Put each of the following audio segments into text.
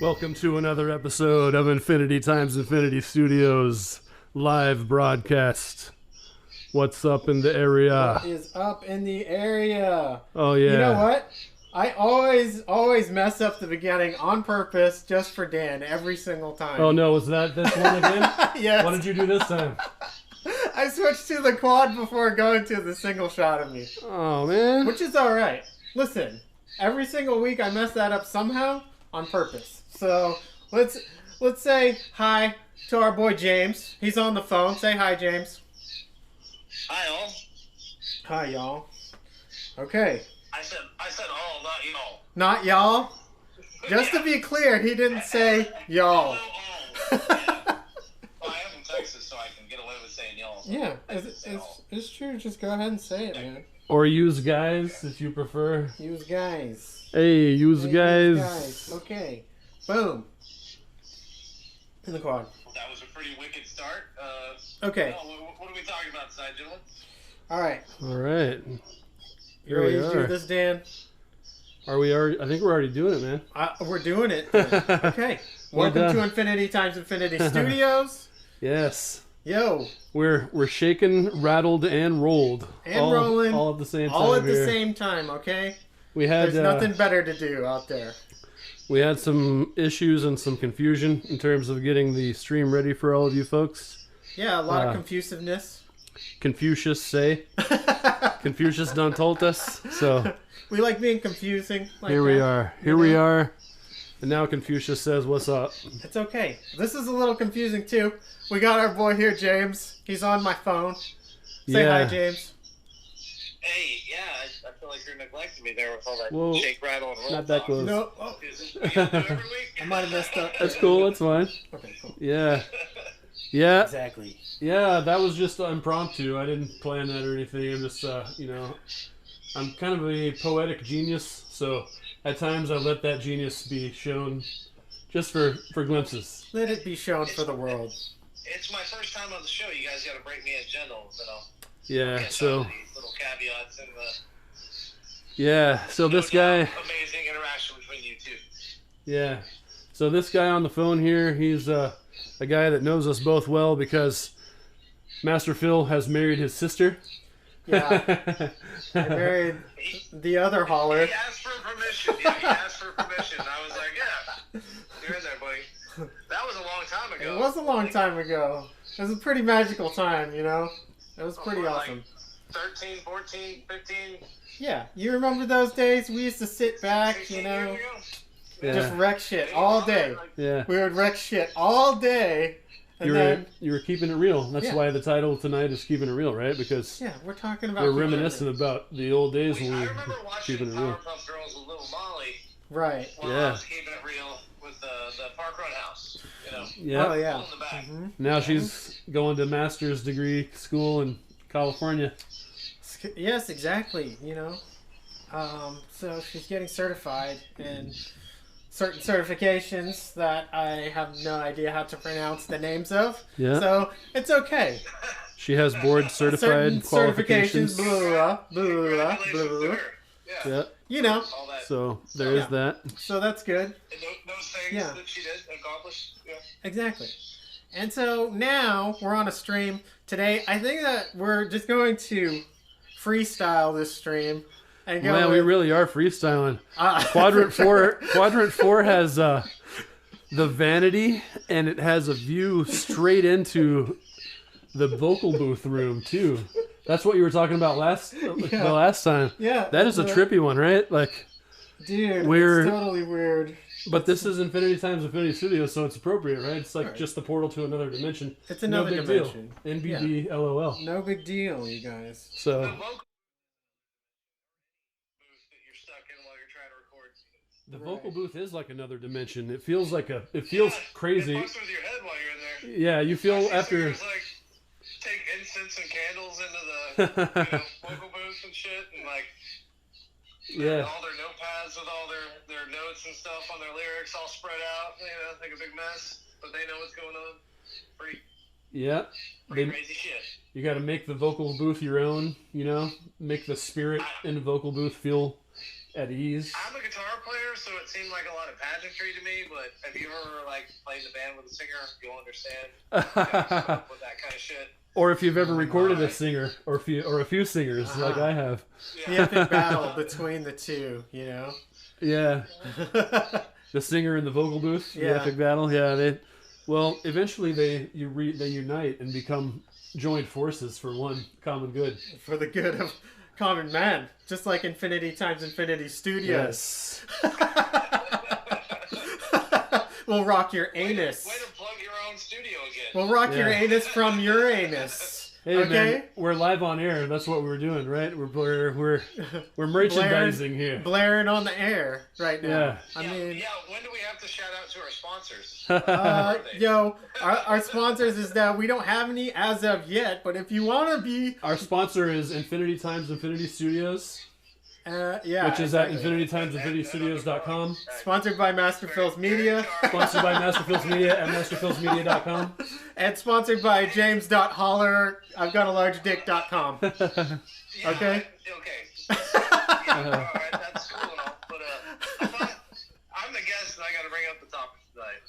Welcome to another episode of Infinity Times Infinity Studios live broadcast. What's up in the area? What is up in the area? Oh yeah. You know what? I always mess up the beginning on purpose just for Dan every single time. Oh no, was that this one again? Yes. What did you do this time? I switched to the quad before going to the single shot of me. Oh man. Which is alright. Listen, every single week I mess that up somehow on purpose. So let's say hi to our boy James. He's on the phone. Say hi, James. Hi, all. Hi, y'all. Okay. I said all, not y'all. Not y'all? Just to be clear, he didn't say y'all. Hello, all. Yeah. Well, I am from Texas, so I can get away with saying y'all. Yeah, it's true. Just go ahead and say it, man. Or use guys if you prefer. Use guys. Hey, use guys. Use guys. Okay. Boom. In the quad. That was a pretty wicked start. Okay. What are we talking about tonight, gentlemen? All right. All right. You ready to do this, Dan? Are we already? I think we're already doing it, man. We're doing it. Okay. Welcome to Infinity Times Infinity Studios. Yes. Yo. We're shaken, rattled, and rolled. And rolling. All at the same time. All at here. the same time, okay? We had There's nothing better to do out there. We had some issues and some confusion in terms of getting the stream ready for all of you folks. Yeah, a lot of confusiveness. Confucius say. Confucius done told us. So we like being confusing. Like here we are. Here we are. And now Confucius says, what's up? It's okay. This is a little confusing too. We got our boy here, James. He's on my phone. Say hi, James. Hey, yeah, I feel like you're neglecting me there with all that Whoa. shake, rattle, and roll. Not that close. No. Oh. Every week. I might have messed up. That's cool. That's fine. Okay, cool. Yeah. Yeah. Exactly. Yeah, that was just impromptu. I didn't plan that or anything. I'm just, I'm kind of a poetic genius, so at times I let that genius be shown just for glimpses. Let it be shown for the world. It's my first time on the show. You guys got to break me as gentle, but Yeah, so these little caveats and the. Yeah, so this guy. Amazing interaction between you two. Yeah, so this guy on the phone here, he's a guy that knows us both well because Master Phil has married his sister. Yeah, I married the other holler. He asked for permission. Yeah, he asked for permission. I was like, yeah, you're in there, buddy. That was a long time ago. It was a long time ago. It was a pretty magical time, you know? It was pretty awesome. Like 13, 14, 15. Yeah, you remember those days? We used to sit back, you know, Yeah. just wreck shit all day. Yeah. We would wreck shit all day. And you were keeping it real. That's Yeah. why the title tonight is Keeping It Real, right? Because yeah, we're talking about we're reminiscent about the old days when we I were remember watching keeping it real. Powerpuff Girls with Little Molly right. while Yeah. I was keeping it real with the Park Run House. You know, Yeah. Oh yeah. in the back. Mm-hmm. Now she's going to master's degree school in California. Yes, exactly. You know, so she's getting certified in certain certifications that I have no idea how to pronounce the names of. Yeah. So it's okay. She has board certified Certain qualifications. certifications, blah, blah, blah, Congratulations to blah. her. Yeah. Yeah. You know, All that. So there is Yeah. that. so that's good. And those things Yeah. that she did accomplish. Yeah. Exactly. And so now we're on a stream today. I think that we're just going to freestyle this stream and go. Man, we with- really are freestyling. Quadrant four has the vanity, and it has a view straight into the vocal booth room too. That's what you were talking about the last time. Yeah. That is a trippy one, right? Like, Dude, we're- it's totally weird. but this is Infinity Times Infinity Studios, so it's appropriate, right? It's like Right. just the portal to another dimension. It's another no big dimension. deal. NBD, LOL. No big deal, you guys. The So vocal booth that you're stuck in while you're trying to record. the vocal booth is like another dimension. It feels crazy. It fucks with your head while you're in there. Yeah, you feel I've seen after. singers, like, take incense and candles into the vocal booth and shit, and like Yeah. all their notepads with all their notes and stuff on their lyrics all spread out, you know, like a big mess, but they know what's going on. Pretty Yeah. crazy shit. You got to make the vocal booth your own, you know, make the spirit in the vocal booth feel at ease. I'm a guitar player, so it seemed like a lot of pageantry to me. But if you ever like played in a band with a singer, you'll understand. With that kind of shit. Or if you've ever recorded a singer, or a few singers, like I have. The epic battle between the two, you know. Yeah. The singer and the vocal booth. Yeah. The epic battle. Yeah. Eventually they unite and become joined forces for one common good. For the good of common man, just like Infinity times Infinity Studios. Yes. We'll rock your anus. Way to plug your own studio again. We'll rock your anus from your anus. Hey, okay, man, we're live on air. That's what we're doing, right? We're merchandising here, blaring on the air right now. Yeah. I mean, yeah. When do we have to shout out to our sponsors? Our sponsors is that we don't have any as of yet, but if you want to be, our sponsor is Infinity times Infinity Studios. Which is at infinitytimesinfinitystudios.com. Sponsored by Masterfills Media. Sponsored by Masterfills Media at masterfillsmedia.com. And sponsored by James.Holler, I've got a large dick.com. Yeah, okay? Yeah, alright, that's cool and all. But I thought, I'm the guest and I got to bring up the topic tonight.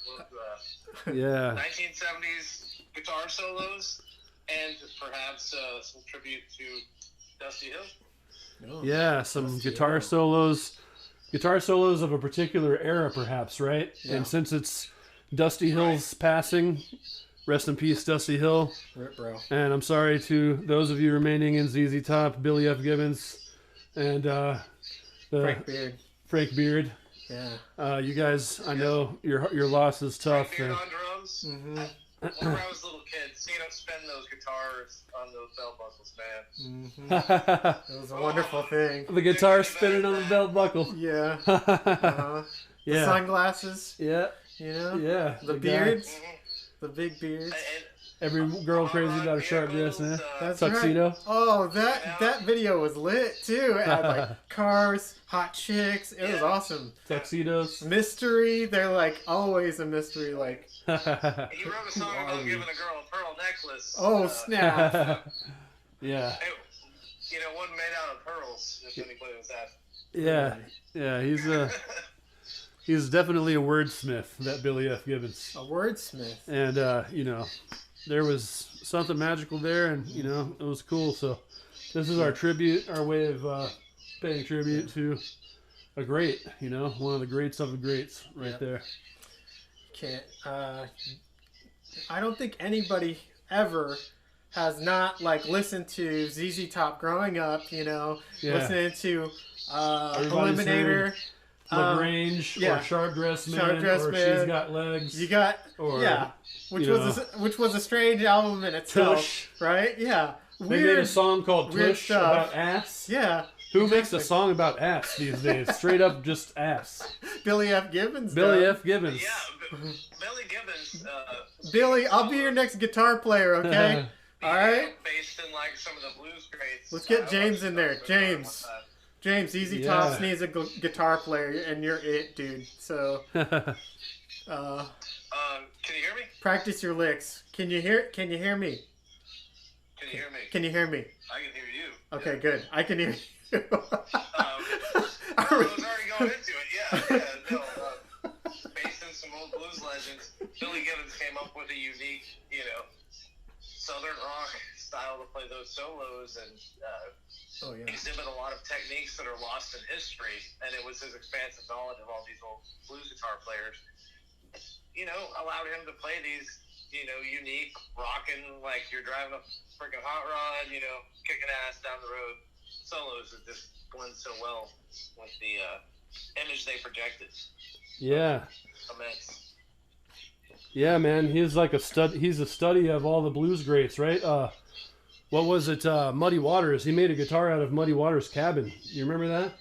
Yeah. 1970s guitar solos and perhaps some tribute to Dusty Hill. Yeah, some guitar solos of a particular era, perhaps, right? Yeah. And since it's Dusty Hill's passing, rest in peace, Dusty Hill. Rip, bro. And I'm sorry to those of you remaining in ZZ Top, Billy F. Gibbons, and Frank Beard. Yeah. You guys, I know your loss is tough. Frank Beard on drums. Mm-hmm. Whenever I was a little kid, seeing him spin those guitars on those belt buckles, man. Mm-hmm. It was a wonderful thing. The guitar spinning on the belt buckle. Yeah. Uh-huh. Yeah. The sunglasses. Yeah. You know? Yeah. The beards. The big beards. Every girl crazy about a sharp dress, man. That's Tuxedo. Right. Oh, that video was lit too. It had like cars, hot chicks. It was awesome. Tuxedos. Mystery. They're like always a mystery. Like. He wrote a song about giving a girl a pearl necklace. Oh snap! Yeah. One made out of pearls. If anybody was asking. Yeah. He's definitely a wordsmith, that Billy F. Gibbons. A wordsmith. And there was something magical there, and it was cool. So this is our tribute, our way of paying tribute to a great, one of the greats of the greats, right there. Can't. I don't think anybody ever has not listened to ZZ Top growing up. Listening to Eliminator. LaGrange or Sharp Dress Man, or She's Got Legs. You got, which was a strange album in itself, Tush. Right? Yeah. They made a song called Tush about ass. Yeah. Who makes a song about ass these days? Straight up just ass. Billy F. Gibbons. Billy F. Gibbons. Yeah, Billy Gibbons. Billy, I'll be your next guitar player, okay? All right? Based in some of the blues greats. Let's get James in there. James, ZZ Top needs a guitar player, and you're it, dude. So, can you hear me? Practice your licks. Can you hear me? Can you hear me? Can you hear me? I can hear you. Okay, good. I can hear you. I was already going into it. Yeah. Based on some old blues legends, Billy Gibbons came up with a unique, Southern rock style to play those solos and exhibit a lot of techniques that are lost in history. And it was his expansive knowledge of all these old blues guitar players, allowed him to play these, unique, rocking, like you're driving a freaking hot rod, kicking ass down the road solos that just blend so well with the image they projected. Yeah. Immense. Yeah, man, he's like he's a study of all the blues greats, right? What was it? Muddy Waters. He made a guitar out of Muddy Waters' Cabin. You remember that?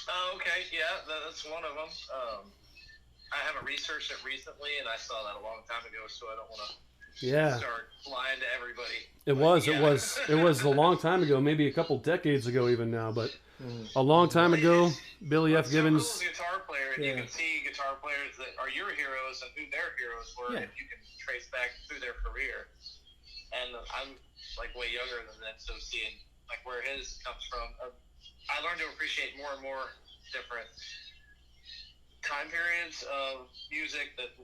Oh, okay. Yeah, that's one of them. I haven't researched it recently, and I saw that a long time ago, so I don't want to start lying to everybody. It was a long time ago, maybe a couple decades ago even now, but a long time ago, Billy F. Gibbons. So cool guitar player, and you can see guitar players that are your heroes and who their heroes were, and you can trace back through their career. And I'm way younger than them, so seeing where his comes from, I learned to appreciate more and more different time periods of music that,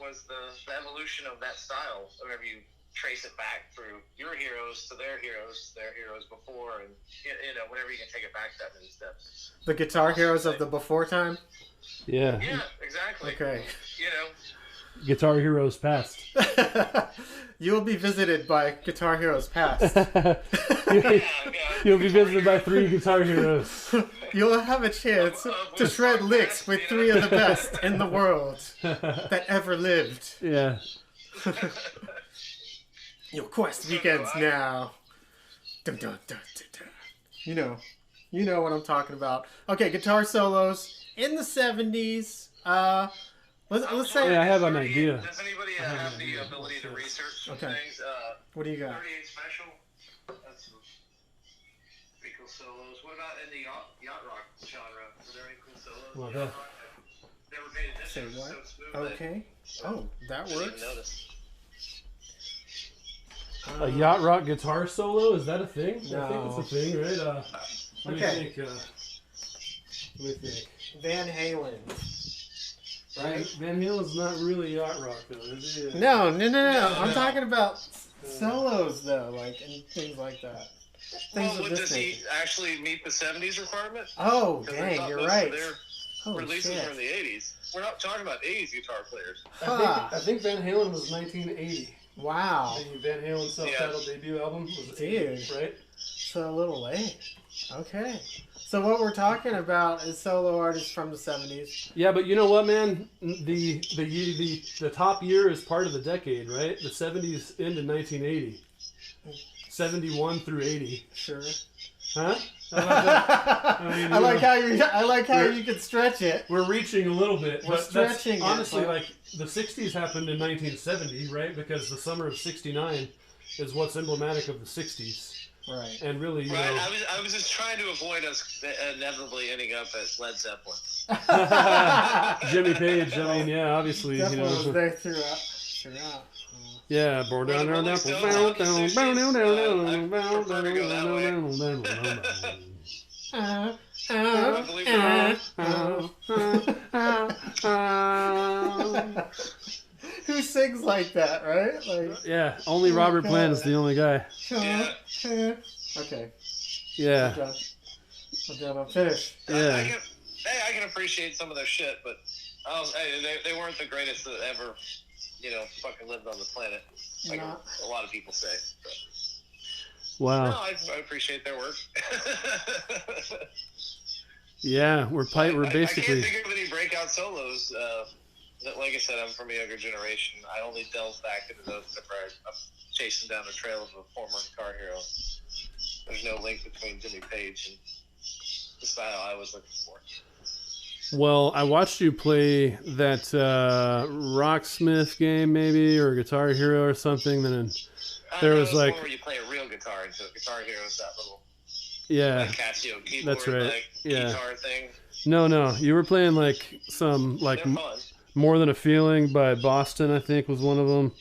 was the evolution of that style. Whenever you trace it back through your heroes to their heroes before, and, whenever you can take it back that many steps. The Guitar Heroes of the before time? Yeah. Yeah, exactly. Okay. Guitar Heroes past. You will be visited by Guitar Heroes past. You'll be visited by 3 Guitar Heroes. You'll have a chance to shred licks with 3 of the best in the world that ever lived. Yeah. Your quest begins now. Dun, dun, dun, dun, dun. You know what I'm talking about. Okay, guitar solos in the 70s. Let's say. Yeah, I have an idea. Does anybody have the ability to research some things? What do you got? 38 Special. That's some pretty cool solos. What about in the yacht rock genre? Were there any cool solos? Well, Never paid attention. Say what? So smooth. Okay. Oh, that Didn't even works. notice. A yacht rock guitar solo? Is that a thing? No. I think it's a thing, right? Let Okay. me think. Van Halen. Right? Van Halen's not really yacht rock, though, is he? No. I'm talking about solos, though, like, and things like that. Things Well, of this does he nature. actually meet the 70s requirement? Oh, 'Cause I dang, thought you're most right. of their Holy releases shit. were in the 80s. We're not talking about 80s guitar players. I think Van Halen was 1980. Wow. The Van Halen self-titled debut album was Dude. 80, right? So a little late. Okay. So what we're talking about is solo artists from the 70s. Yeah, but you know what, man? The top year is part of the decade, right? The 70s ended 1980. 71 through 80. Sure. Huh? I like how you can stretch it. We're reaching a little bit. We're but stretching it, honestly, but- like, the 60s happened in 1970, right? Because the summer of 69 is what's emblematic of the 60s. Right. And really, you Right, know... I was just trying to avoid us inevitably ending up as Led Zeppelin. Jimmy Page, I mean, yeah, obviously, you Definitely was know... there throughout. Yeah, born down, down, down, down, down, down, down, Who sings like that, right? Like, yeah, only Robert Plant is the only guy. okay. Yeah. I'm done. I'm finished. Yeah. I can appreciate some of their shit, but they weren't the greatest that ever, fucking lived on the planet. Like a lot of people say. But. Wow. No, I appreciate their work. Yeah, we're basically. I can't think of any breakout solos. Like I said, I'm from a younger generation. I only delve back into those whenever I'm chasing down the trail of a former guitar hero. There's no link between Jimmy Page and the style I was looking for. Well, I watched you play that Rocksmith game, maybe, or Guitar Hero or something. Then there was like where you play a real guitar into Guitar Hero is that little like Casio keyboard, that's right. like guitar thing. No, you were playing like some like More Than a Feeling by Boston, I think was one of them.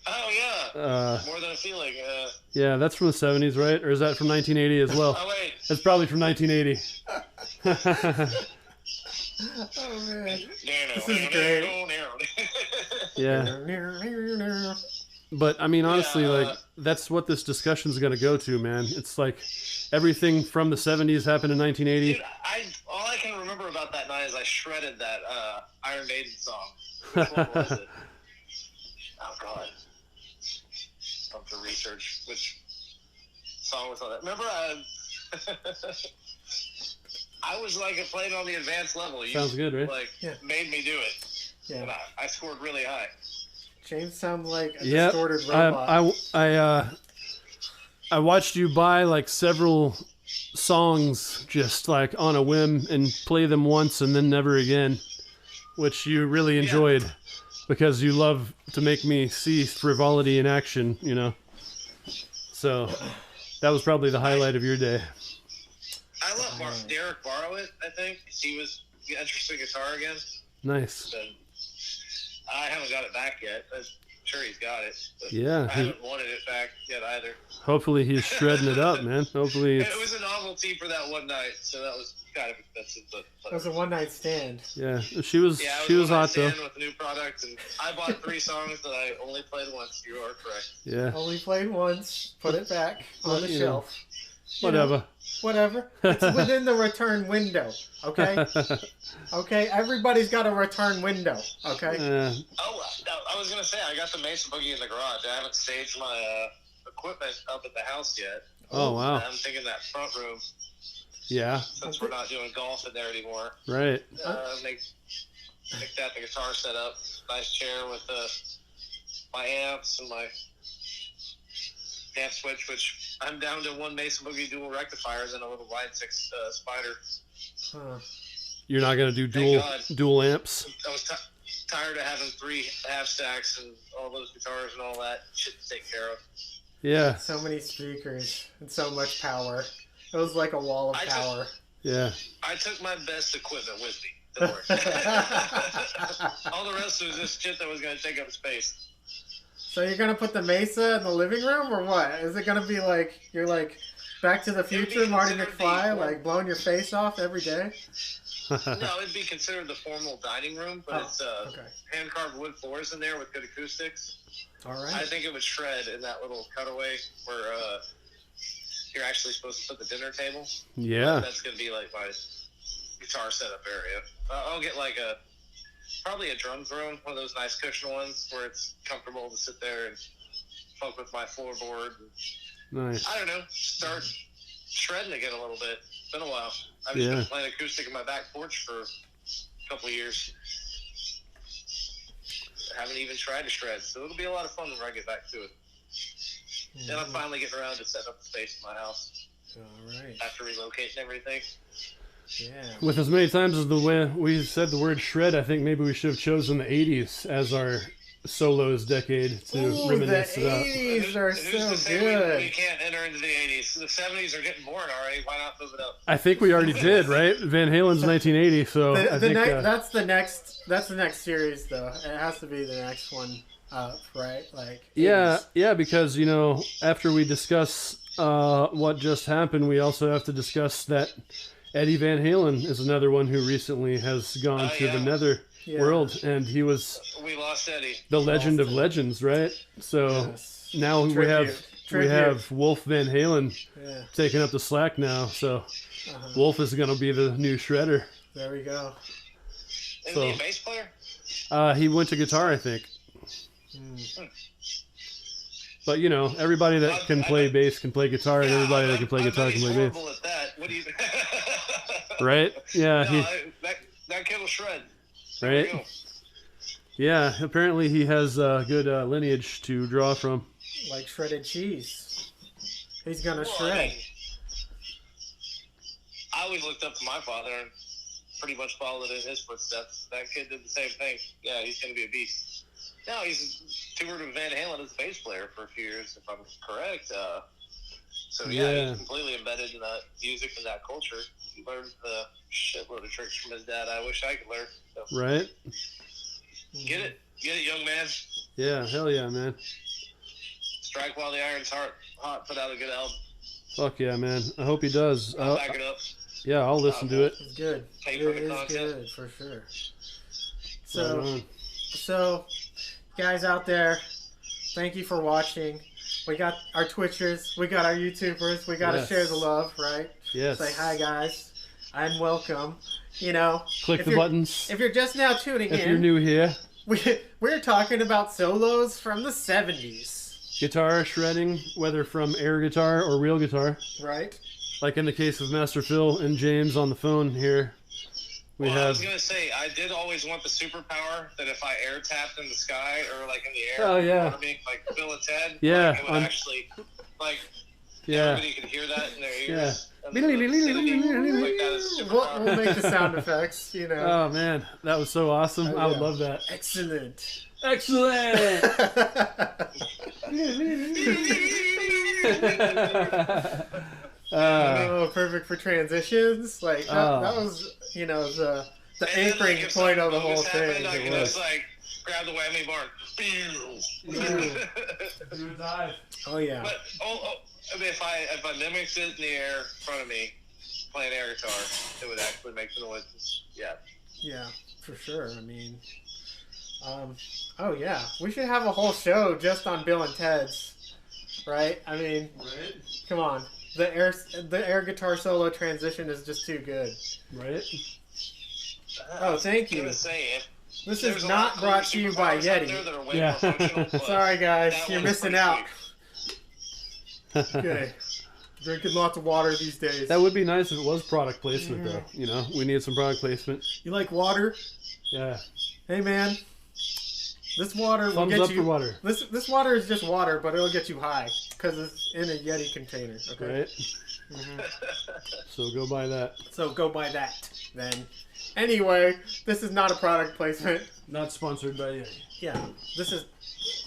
Oh yeah, More Than a Feeling. Yeah, that's from the 70s, right? Or is that from 1980 as well? Oh wait, it's probably from 1980. Oh man, this is great. Yeah. But I mean, honestly, like that's what this discussion is going to go to, man. It's like everything from the 70s happened in 1980. Dude, all I can remember about that night is I shredded that Iron Maiden song. Which one was it? Oh god, I'll have to research which song was on that. Remember, I was like playing on the advanced level. You, sounds good, right? Like made me do it. Yeah. And I scored really high. James sounds like a distorted robot. I watched you buy like several songs just like on a whim and play them once and then never again, which you really enjoyed because you love to make me see frivolity in action, you know. So that was probably the highlight of your day. I let Derek borrow it, I think. He was interested in guitar again. Nice. And I haven't got it back yet. I'm sure he's got it. But yeah. I haven't wanted it back yet either. Hopefully he's shredding it up, man. Hopefully it was a novelty for that one night, so that was kind of expensive, but It was a one-night stand. Yeah, she was yeah, she was hot though. with a new product, and I bought 3 songs that I only played once. You are correct. Yeah. Only played once. Put it back on the You know, shelf. Whatever. Whatever. It's within the return window. Okay. Okay. Everybody's got a return window. Okay. Oh, I was gonna say I got the Mesa Boogie in the garage. I haven't staged my equipment up at the house yet. Oh wow. I'm thinking that front room. Yeah. Since we're not doing golf in there anymore. Right. Make that the guitar set up. Nice chair with my amps and my amp switch, which I'm down to 1 Mesa Boogie dual rectifiers and a little Line 6 Spider. Huh. You're not gonna do dual amps. I was tired of having 3 half stacks and all those guitars and all that shit to take care of. Yeah. So many speakers and so much power. It was like a wall of power. Yeah. I took my best equipment with me. Don't worry. All the rest was just shit that was going to take up space. So you're going to put the Mesa in the living room or what? Is it going to be like, you're like Back to the Future, Marty McFly, like blowing your face off every day? No, it'd be considered the formal dining room, but it's hand-carved wood floors in there with good acoustics. All right. I think it would shred in that little cutaway where you're actually supposed to put the dinner table. Yeah. That's going to be like my guitar setup area. I'll get like probably a drums room, one of those nice cushion ones where it's comfortable to sit there and fuck with my floorboard. Nice. I don't know, start shredding again a little bit. It's been a while. I've just been playing acoustic in my back porch for a couple of years. I haven't even tried to shred, so it'll be a lot of fun when I get back to it. Then I'm finally getting around to setting up the space in my house. All right. After relocating everything. Yeah. With as many times as the way we said the word shred, I think maybe we should have chosen the 80s as our solos decade to reminisce the about. 80s are so good. We can't enter into the 80s. The 70s are getting boring already. Why not move it up? I think we already did, right? Van Halen's 1980, so I think that's the next series though. It has to be the next one up, right? Like 80s. yeah, because you know, after we discuss what just happened, we also have to discuss that Eddie Van Halen is another one who recently has gone to the nether world, and we lost Eddie, the legend of legends, right? So now we have Wolf Van Halen taking up the slack now. So Wolf is going to be the new shredder. There we go. Is he a bass player? He went to guitar, I think. But you know, everybody that can play bass can play guitar, and everybody that can play guitar can play bass. At that. What do you? Right? Yeah. No, that kid will shred. Right? Yeah, apparently he has good lineage to draw from. Like shredded cheese. He's gonna shred. I always looked up to my father and pretty much followed in his footsteps. That kid did the same thing. Yeah, he's gonna be a beast. No, he's toured with Van Halen as a bass player for a few years, if I'm correct. So he's completely embedded in that music and that culture. He learned a shitload of tricks from his dad. I wish I could learn. So. Right? Get it, young man. Yeah, hell yeah, man. Strike while the iron's hot. Put out a good album. Fuck yeah, man. I hope he does. I'll back it up. Yeah, I'll listen to it. It's good. Pay for the It is content. good for sure. So, guys out there, thank you for watching. We got our Twitchers, we got our YouTubers, we got to share the love, right? Yes. Say hi, guys. I'm welcome. You know, click the buttons. If you're just now tuning in, if you're new here, we're talking about solos from the 70s. Guitar shredding, whether from air guitar or real guitar. Right. Like in the case of Master Phil and James on the phone here. I was going to say, I did always want the superpower that if I air tapped in the sky or like in the air, like Bill and Ted, it would actually, everybody could hear that in their ears. We'll make the sound effects, you know. Oh, man. That was so awesome. I would love that. Excellent. Perfect for transitions. Like that was, you know, the anchoring point of the whole thing. I can just grab the whammy bar. Oh yeah. But if I mimicked it in the air in front of me, play an air guitar, it would actually make the noises. Yeah. Yeah, for sure. I mean, oh yeah, we should have a whole show just on Bill and Ted's, right? I mean, Right? come on, the air guitar solo transition is just too good. Right? Oh, thank you. I was gonna say, This there's is a not lot brought of to you by superpowers out Yeti. there that are way Yeah. more functional, but Sorry guys, that you're one's missing pretty out. sweet. Okay, drinking lots of water these days. That would be nice if it was product placement, though. You know, we need some product placement. You like water? Yeah. Hey man, this water will Thumbs get up you. for water. This water is just water, but it'll get you high because it's in a Yeti container. Okay. Right? So go buy that. So go buy that then. Anyway, this is not a product placement. Not sponsored by Yeti. Yeah, this is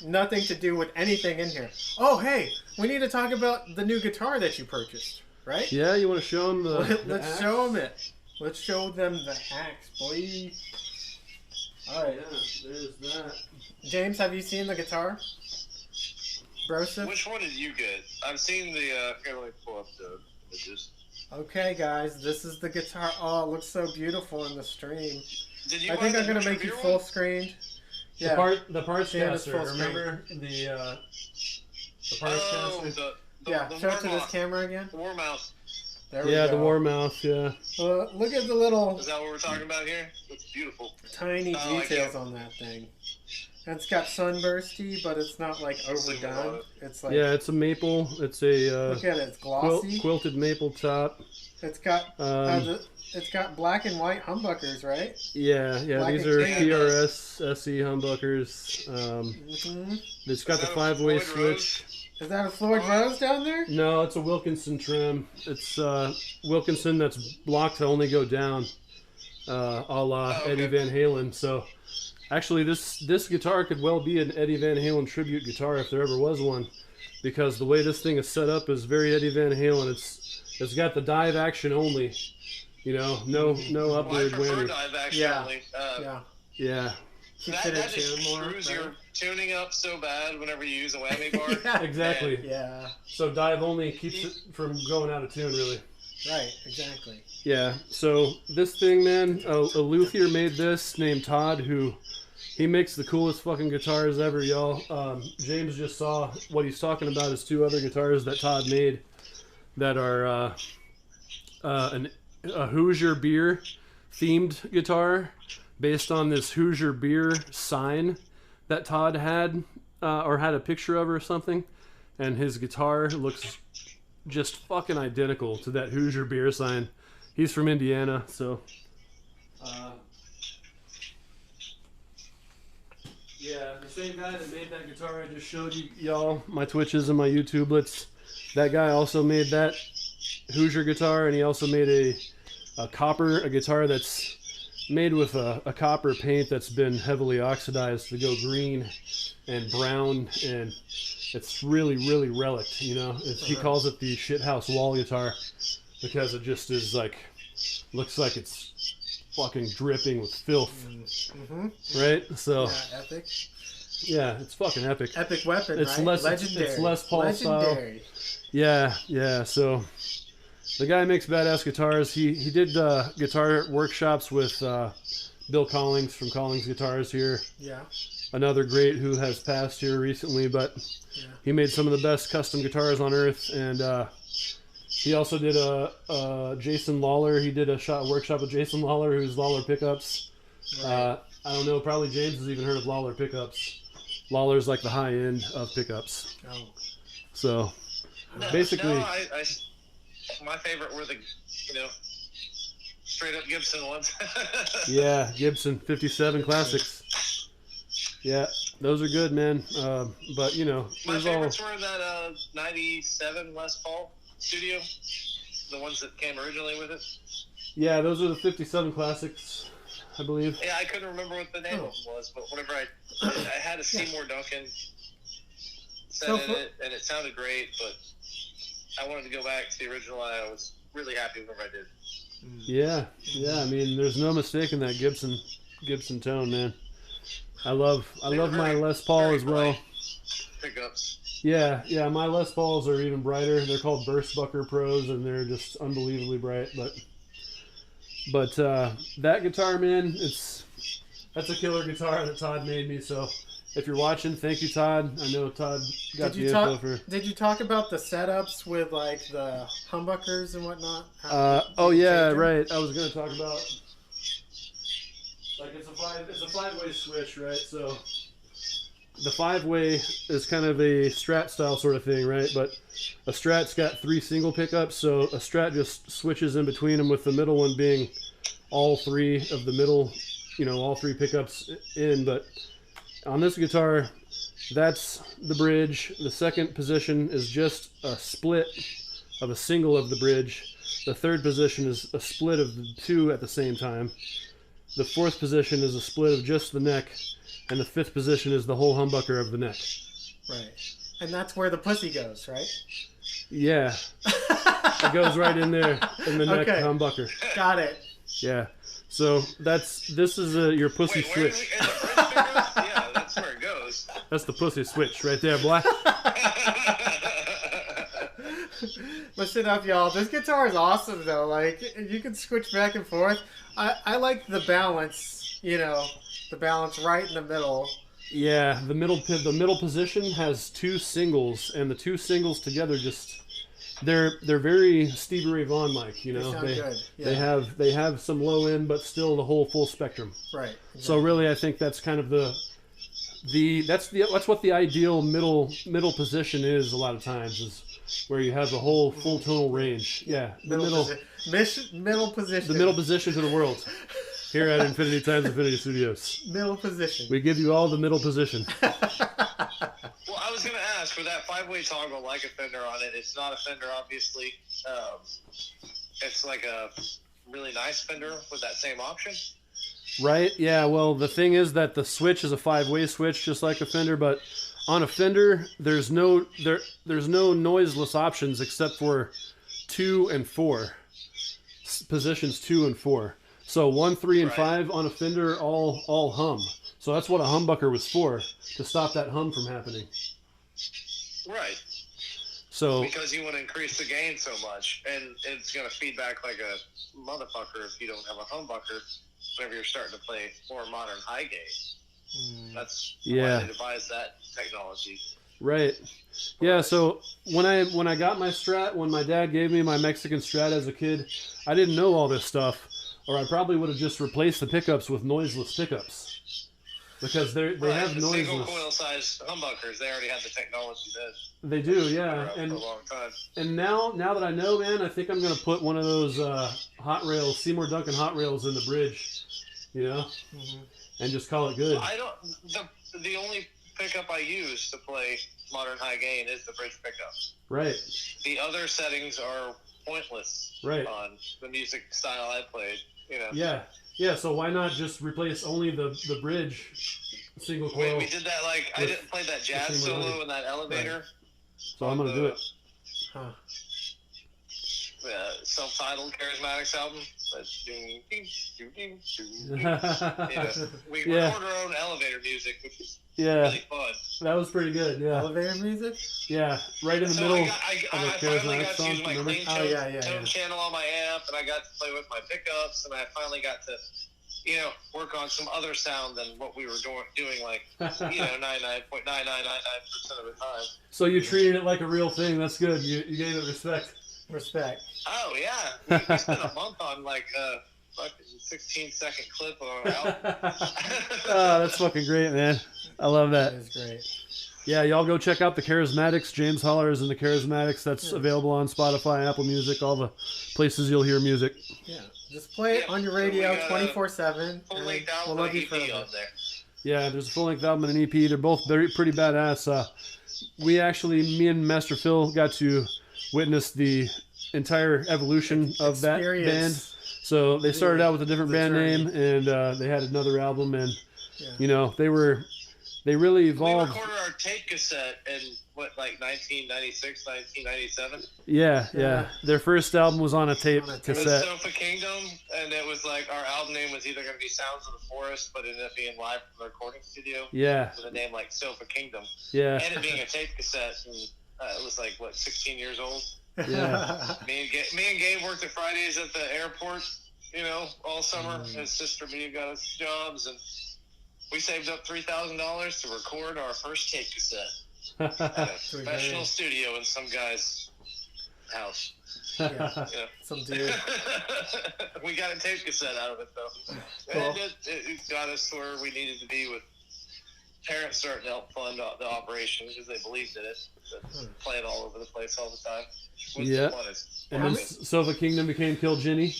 nothing to do with anything in here. Oh hey, we need to talk about the new guitar that you purchased, right? Yeah, you want to show them the Let's axe? show them it. Let's show them the axe, boy. All right, Yeah, there's that. James, have you seen the guitar? Broseph? Which one did you get? I've seen the. Here, let me pull up the images. Okay, guys, this is the guitar. Oh, it looks so beautiful in the stream. Did you I buy think the I'm gonna make you Trevere full one? screened. The Yeah. the parts Yeah, it's caster. full screen. Remember the parts Oh, caster? Yeah, the show it to this Warmouth. camera again. The Warmouth. There we Yeah, go. the war mouth. Yeah. Look at the little Is that what we're talking about here? It's beautiful. tiny Oh, I details can't- on that thing. And it's got sunbursty, but it's not like Super overdone. low. It's like, Yeah, it's a maple. It's a look at it, it's glossy. quilted maple top. It's got it's got black and white humbuckers, right? Yeah, black these and are tan. PRS SE humbuckers. Hmm. It's got Is the that a 5-way Floyd switch. Is that a Floyd Rose down there? No, it's a Wilkinson trim. It's Wilkinson that's blocked to only go down, a la Oh, okay. Eddie Van Halen. So, actually, this guitar could well be an Eddie Van Halen tribute guitar if there ever was one, because the way this thing is set up is very Eddie Van Halen. It's got the dive action only, you know, no Well, I upward prefer whammy. dive action Yeah. only. Yeah. Yeah, Keeps That it in just tune more. screws right? your tuning up so bad whenever you use a whammy bar. Yeah. exactly. Yeah. So dive only keeps it from going out of tune, really. Right. Exactly. Yeah, so this thing, man, a luthier made this named Todd, who he makes the coolest fucking guitars ever, y'all. James just saw what he's talking about is 2 other guitars that Todd made that are a Hoosier beer themed guitar based on this Hoosier beer sign that Todd had or had a picture of or something, and his guitar looks just fucking identical to that Hoosier beer sign. He's from Indiana, so yeah, the same guy that made that guitar I just showed y'all, my Twitches and my YouTubelets, that guy also made that Hoosier guitar, and he also made a guitar that's made with a copper paint that's been heavily oxidized to go green and brown, and it's really, really relic, you know. He calls it the shithouse wall guitar because it just is like, looks like it's fucking dripping with filth, Mm-hmm. right? So Yeah. Epic. yeah, it's fucking epic. Epic weapon. It's right? less- Legendary. it's less Paul style. Legendary. Yeah. So the guy makes badass guitars. He did guitar workshops with Bill Collings from Collings Guitars here. Yeah. Another great who has passed here recently, but Yeah. he made some of the best custom guitars on earth. And he also did a Jason Lawler. He did a workshop with Jason Lawler, who's Lawler Pickups. Right. I don't know, probably James has even heard of Lawler Pickups. Lawler's like the high end of pickups. Oh. So basically, My favorite were the, straight up Gibson ones. yeah, Gibson 57 classics. Yeah, those are good, man. But My there's all. favorites were that 97 Les Paul Studio, the ones that came originally with it. Yeah, those are the 57 classics, I believe. Yeah, I couldn't remember what the name of it was, but whenever I had a Seymour Duncan set So in it, and it sounded great, but I wanted to go back to the original, and I was really happy whenever I did. Yeah. I mean, there's no mistaking that Gibson tone, man. I love my Les Paul Very as well. bright pickups. Yeah. My Les Pauls are even brighter. They're called Burstbucker Pros, and they're just unbelievably bright. But that guitar, man, that's a killer guitar that Todd made me. So if you're watching, thank you, Todd. I know Todd got the info for. Did you talk about the setups with like the humbuckers and whatnot? Oh yeah, right. I was gonna talk about like it's a 5-way switch, right? So the 5-way is kind of a Strat style sort of thing, right? But a Strat's got 3 single pickups, so a Strat just switches in between them, with the middle one being all 3 of the middle, all 3 pickups in. But on this guitar, that's the bridge. The second position is just a split of a single of the bridge. The third position is a split of the 2 at the same time. The fourth position is a split of just the neck. And the fifth position is the whole humbucker of the neck. Right. And that's where the pussy goes, right? Yeah. It goes right in there in the neck humbucker. Got it. Yeah. So this is your pussy switch. Yeah, that's where it goes. That's the pussy switch right there, Black. Listen up, y'all. This guitar is awesome, though. Like, you can switch back and forth. I like the balance, the balance right in the middle. Yeah, the middle position has 2 singles, and the 2 singles together they're very Stevie Ray Vaughan like, They sound good. Yeah. They have some low end, but still the whole full spectrum. Right. Exactly. So really, I think that's kind of that's what the ideal middle position is. A lot of times is where you have the whole full tonal range. Yeah, middle position. The middle position to the world. Here at Infinity Times Infinity Studios. Middle position. We give you all the middle position. Well, I was going to ask, for that 5-way toggle, like a Fender on it, it's not a Fender, obviously. It's like a really nice Fender with that same option. Right, yeah. Well, the thing is that the switch is a 5-way switch, just like a Fender, but on a Fender, there's no noiseless options except for 2 and 4. Positions 2 and 4. So 1, 3, and 5 on a Fender all hum. So that's what a humbucker was for, to stop that hum from happening. Right. So because you want to increase the gain so much, and it's going to feed back like a motherfucker if you don't have a humbucker whenever you're starting to play more modern high gain. That's why they devised that technology. Right. Yeah, so when I got my Strat, when my dad gave me my Mexican Strat as a kid, I didn't know all this stuff. Or I probably would have just replaced the pickups with noiseless pickups, because they have noiseless. Single coil size humbuckers. They already have the technology then. They do, yeah. For a long time. And now that I know, man, I think I'm gonna put one of those hot rails, Seymour Duncan hot rails, in the bridge, and just call it good. I don't. The only pickup I use to play modern high gain is the bridge pickup. Right. The other settings are pointless. Right. On the music style I played. Yeah. So why not just replace only the bridge single coil? We did that. I didn't play that jazz solo in that elevator. Right. So I'm gonna do it. Self-titled Charismatics album. We record our own elevator music, which is really fun. That was pretty good. Yeah. Elevator music. Yeah, right in the middle. I finally got to use my clean tone channel on my amp, and I got to play with my pickups, and I finally got to, work on some other sound than what we were doing like, 99.9999% of the time. So you treated it like a real thing. That's good. You gave it respect. Oh yeah, we spent a month on like a fucking 16-second clip on our album. Oh, that's fucking great, man. I love that. That is great. Yeah, y'all go check out the Charismatics. James Holler is in the Charismatics. That's available on Spotify, Apple Music, all the places you'll hear music. Yeah, just play it on your radio 24/7. Full-length album, we'll love you EP on there. Yeah, there's a full-length album and an EP. They're both pretty badass. Me and Master Phil got to witness the entire evolution of that band. So they started out with a different band name, and they had another album, and they were They really We evolved. recorded our tape cassette in, what, like 1996, 1997? Yeah. Their first album was on a tape On a tape. It was cassette. Sofa Kingdom, and it was like our album name was either going to be Sounds of the Forest, but it ended up being live from the recording studio. Yeah. With a name like Sofa Kingdom. Yeah. And it being a tape cassette, and it was like, what, 16 years old? Yeah. Me and Gabe worked at Fridays at the airport, you know, all summer. His sister Mia got us jobs, and we saved up $3,000 to record our first tape cassette at a professional studio in some guy's house. Yeah. Yeah. Some dude. We got a tape cassette out of it, though. Cool. And it got us to where we needed to be, with parents starting to help fund the operation because they believed in it. Play it all over the place all the time. Yeah. And then Sofa Kingdom became Kill Ginny.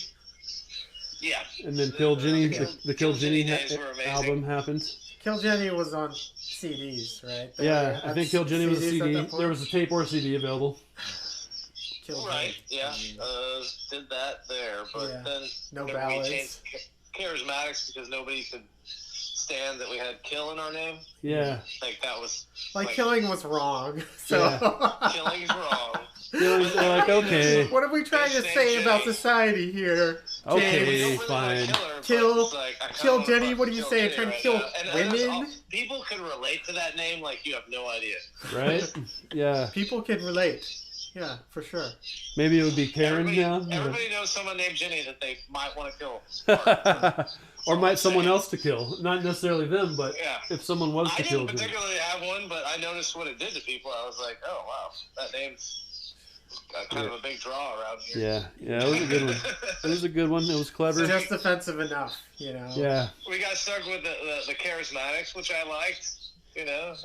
Yeah. And then Kill Ginny, the Kill Ginny days were amazing. album happened. Kill Jenny was on CDs, right? Yeah, I think Kill Ginny was a CDs at CD. that point? There was a tape or CD available. Kill Right, Jenny. yeah. Did that there, but Yeah. then No we ballads. changed Charismatics because nobody could stand that we had Kill in our name. Yeah. Like, that was... Like killing was wrong. So Killing's wrong. They're like, okay. what are we trying to say about society here? Okay, James? fine. Kill Jenny, what are you saying? Jenny Trying to kill women? People could relate to that name like you have no idea. Right? Yeah. People can relate. Yeah, for sure. Maybe it would be Karen Everybody, now. everybody knows someone named Jenny that they might want to kill. Or might someone else to kill. Not necessarily them, but Yeah. if someone was I to kill didn't them. particularly have one, but I noticed what it did to people. I was like, oh, wow, that name's kind of a big draw around here. Yeah, it was a good one. It was a good one. It was clever. Just offensive enough, you know. Yeah. We got stuck with the Charismatics, which I liked, you know.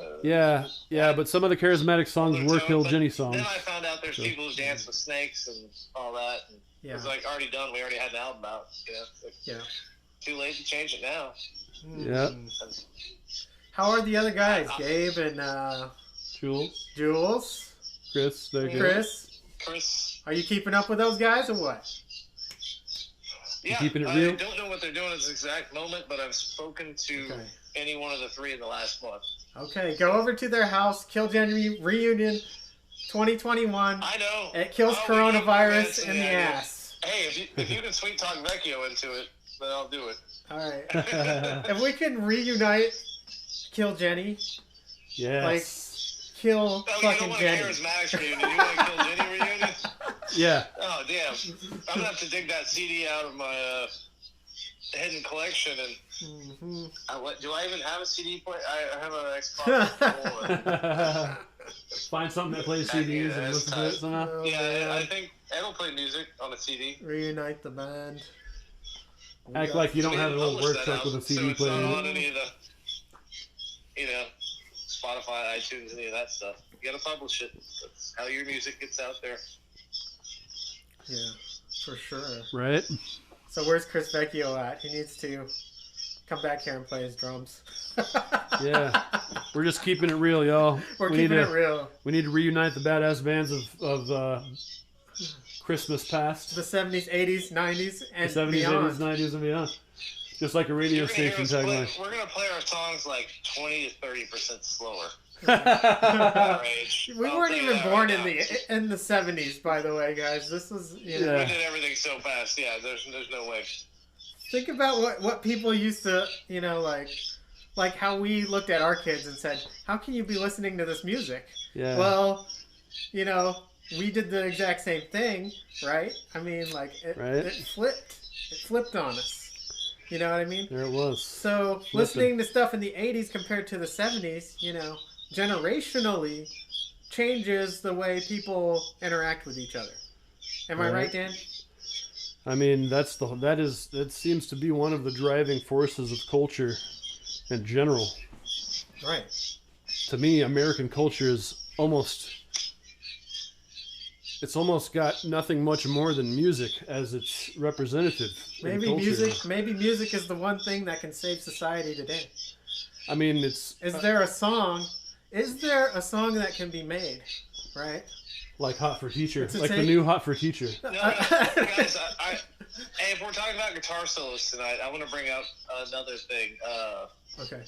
Yeah, but some of the Charismatic songs were Kill But Ginny songs. Then I found out there's people who dance with snakes and all that. And Yeah. It was like already done. We already had an album out. You know, it's like, Yeah. too late to change it now. Yeah. And How are the other guys? Gabe and Jules, Jules? Chris, they're good. Chris, Are you keeping up with those guys or what? yeah, keeping it I real? don't know what they're doing at this exact moment, but I've spoken to Okay. any one of the three in the last month. Okay, go over to their house, Kill Jenny reunion 2021. I know. It kills Oh, we need coronavirus more in the idea. ass. Hey, if you can sweet talk Vecchio into it, then I'll do it. All right. If we can reunite Kill Jenny, Yes. like kill Oh, you fucking don't want a Jenny. Charismatics reunion. You want to kill Jenny reunion? Yeah. Oh, damn. I'm going to have to dig that CD out of my hidden collection. And do I even have a CD player? I have an Xbox. Find something that plays CDs and listen to it somehow. Oh, Yeah, man. I think it'll play music on a CD. Reunite the band. Act like you don't have a little Publish work that truck out, with a so CD it's not on player. any of the, Spotify, iTunes, any of that stuff. You gotta publish it. That's how your music gets out there. Yeah, for sure. Right? So where's Chris Vecchio at? He needs to come back here and play his drums. Yeah. We're just keeping it real, y'all. We're We keeping need it to, real. We need to reunite the badass bands of Christmas past. The 70s, 80s, 90s, and The 70s, beyond. 80s, 90s, and beyond. Just like a radio You're gonna hear station us play- tagline. We're gonna play our songs like 20 to 30% slower. Our age. We I'll weren't tell you even that born right in the 70s, by the way, guys. This was, you know. Yeah. We did everything so fast. Yeah, there's no way. Think about what people used to, you know, like how we looked at our kids and said, how can you be listening to this music? Yeah. Well, you know, we did the exact same thing, right? I mean, like, Right. it flipped. It flipped on us. You know what I mean? There it was. So, listening to stuff in the 80s compared to the 70s, you know, generationally changes the way people interact with each other. Am I right, Dan? I mean, that seems to be one of the driving forces of culture in general. Right. To me, American culture is almost got nothing much more than music as its representative. in Maybe culture. music is the one thing that can save society today. I mean, it's Is there a song that can be made, right? like Hot for Teacher, It's a like the take- new Hot for Teacher. No, guys, hey, if we're talking about guitar solos tonight, I want to bring up another thing. Okay.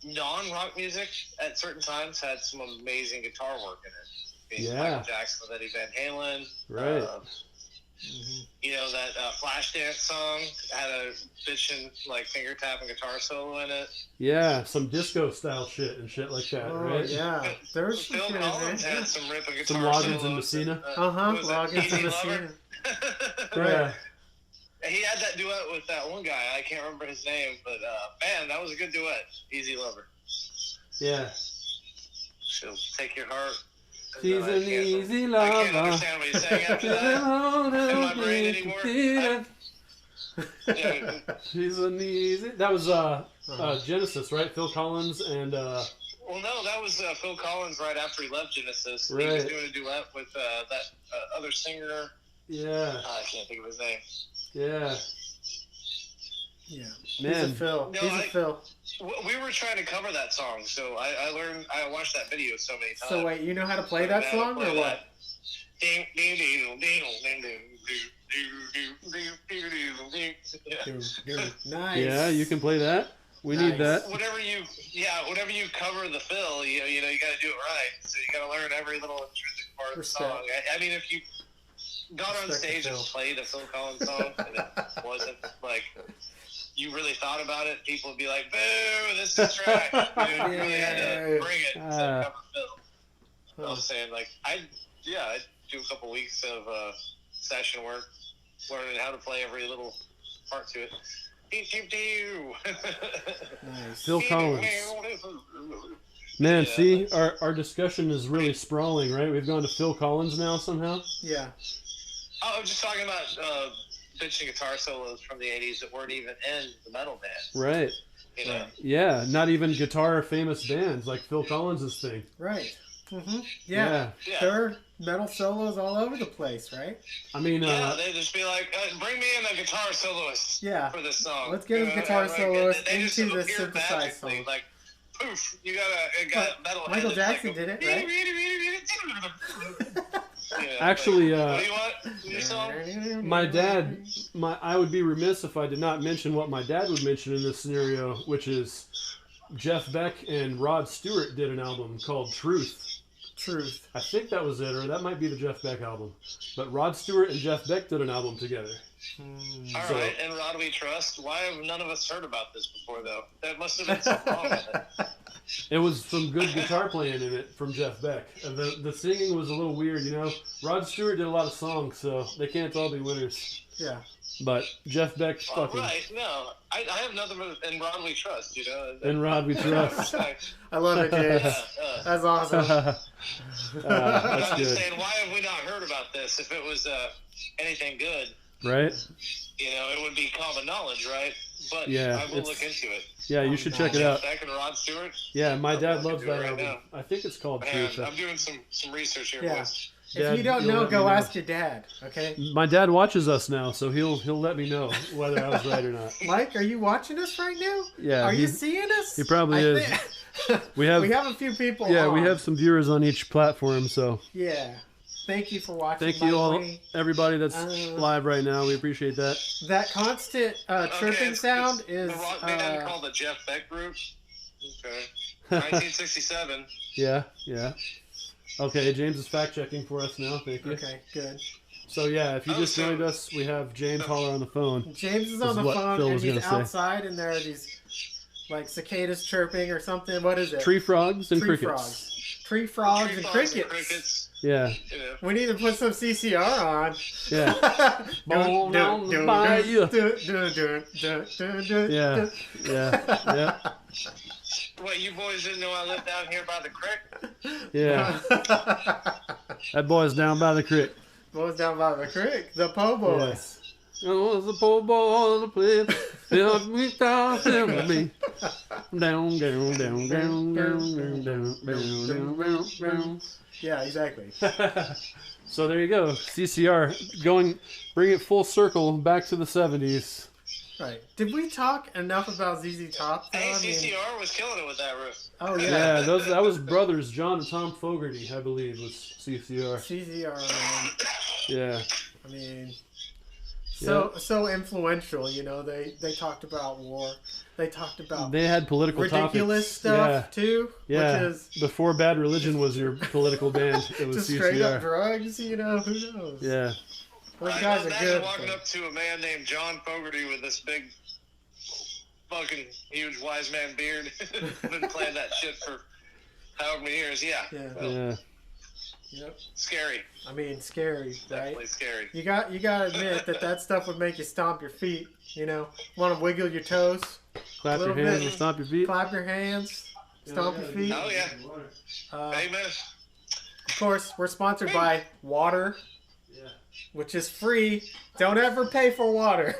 non-rock music at certain times had some amazing guitar work in it. Being Yeah. Michael Jackson with Eddie Van Halen. Right. You know, that Flashdance song had a bitchin' like finger tapping guitar solo in it. Yeah, some disco style shit and shit like that, Oh, right? yeah. There's some Phil shit in Collins there. had some ripping guitar Some Loggins and solos. Messina. Loggins and Messina. Yeah. He had that duet with that one guy. I can't remember his name, but man, that was a good duet. Easy Lover. Yeah. She'll take your heart. She's an easy lover. I can't understand what he's saying after that. In my brain anymore. She's an easy. That was Genesis, right? Phil Collins and. Well, no, that was Phil Collins right after he left Genesis. Right. He was doing a duet with that other singer. Yeah. I can't think of his name. Yeah. Yeah. Man. He's a Phil. No, He's a Phil. We were trying to cover that song, so I learned. I watched that video so many times. So wait, you know how to play that song or what? Ding, ding, ding, ding, ding, ding, Nice. Yeah, you can play that. We need that. Whenever you cover the fill, you know you got to do it right. So you got to learn every little intrinsic part of the song. I mean, if you got on stage and played a Phil Collins song and it wasn't like you really thought about it, people would be like, "Boo, this is trash." You really had to bring it instead of cover fill. I was saying, like, I do a couple weeks of session work, learning how to play every little part to it. Nice. Phil Collins. Man, see, our discussion is really sprawling, right? We've gone to Phil Collins now somehow. Yeah. Oh, I'm just talking about bitching guitar solos from the 80s that weren't even in the metal band. Right. You know? Yeah, not even guitar famous bands like Phil Collins' thing. Right. Mm-hmm. Yeah. There are metal solos all over the place, right? I mean, they'd just be like, bring me in a guitar soloist for this song. Let's get a guitar soloist into the synthesized song. Like, poof, you got metal. Michael Jackson did it, right? Actually, what do you want? Your song? My dad, I would be remiss if I did not mention what my dad would mention in this scenario, which is Jeff Beck and Rod Stewart did an album called Truth. I think that was it, or that might be the Jeff Beck album. But Rod Stewart and Jeff Beck did an album together. All right, and Rod We Trust. Why have none of us heard about this before, though? That must have been something wrong with it. It was some good guitar playing in it from Jeff Beck. The singing was a little weird, you know. Rod Stewart did a lot of songs, so they can't all be winners. Yeah. But Jeff Beck fucking... Right, no. I have nothing but in Rod We Trust, you know. In Rod We Trust. I love it, James. That's awesome. That's I'm good. just saying, why have we not heard about this? If it was anything good, right? You know, it would be common knowledge, right? But yeah, I will look into it. Yeah, you should check it out. Beck and Rod Stewart? Yeah, my dad loves that album. Now. I think it's called Truth. I'm doing some research here, boys. If you don't know, go ask your dad, okay? My dad watches us now, so he'll let me know whether I was right or not. Mike, are you watching us right now? Yeah. Are you seeing us? He probably is. We have a few people on. We have some viewers on each platform, so. Yeah. Thank you for watching. Thank you all, everybody that's live right now. We appreciate that. That constant chirping sound is... The rock band called the Jeff Beck Group. Okay. 1967. Yeah. Okay, James is fact-checking for us now. Thank you. Okay, good. So, yeah, if you just joined us, we have James Holler on the phone. James is on the phone, and he's outside, and there are these, like, cicadas chirping or something. What is it? Tree frogs and crickets. Tree frogs and crickets. Yeah. We need to put some CCR on. Yeah. Yeah. What, you boys didn't know I lived down here by the creek? Yeah. That boy's down by the creek. Boys down by the creek. The po' boys. Yeah. Oh, it's the po' boy on the place. Help me down, help me. Down. Yeah, exactly. So there you go. CCR bring it full circle back to the 70s. Right. Did we talk enough about ZZ Top? Hey, CCR was killing it with that riff. Oh, yeah. Yeah, that was brothers, John and Tom Fogerty, I believe, was CCR. CCR, man. Yeah. I mean, So influential, you know. They talked about war. They talked about They had political ridiculous topics. stuff too. Yeah. Which is Before Bad Religion was your political band, it was just CCR. straight up drugs, you know. Who knows? Yeah. Those I guys are imagine good. walking up to a man named John Fogerty with this big, fucking huge wise man beard. Been playing that shit for however many years. Yeah. Well, Yeah. Yep. Scary. I mean, scary, right? Definitely scary. You got to admit that stuff would make you stomp your feet. You know, want to wiggle your toes, Clap your Little hands bit. and stomp your feet. clap your hands, stomp your feet. Oh, yeah. Amen. Of course, we're sponsored by water, Yeah. which is free. Don't ever pay for water.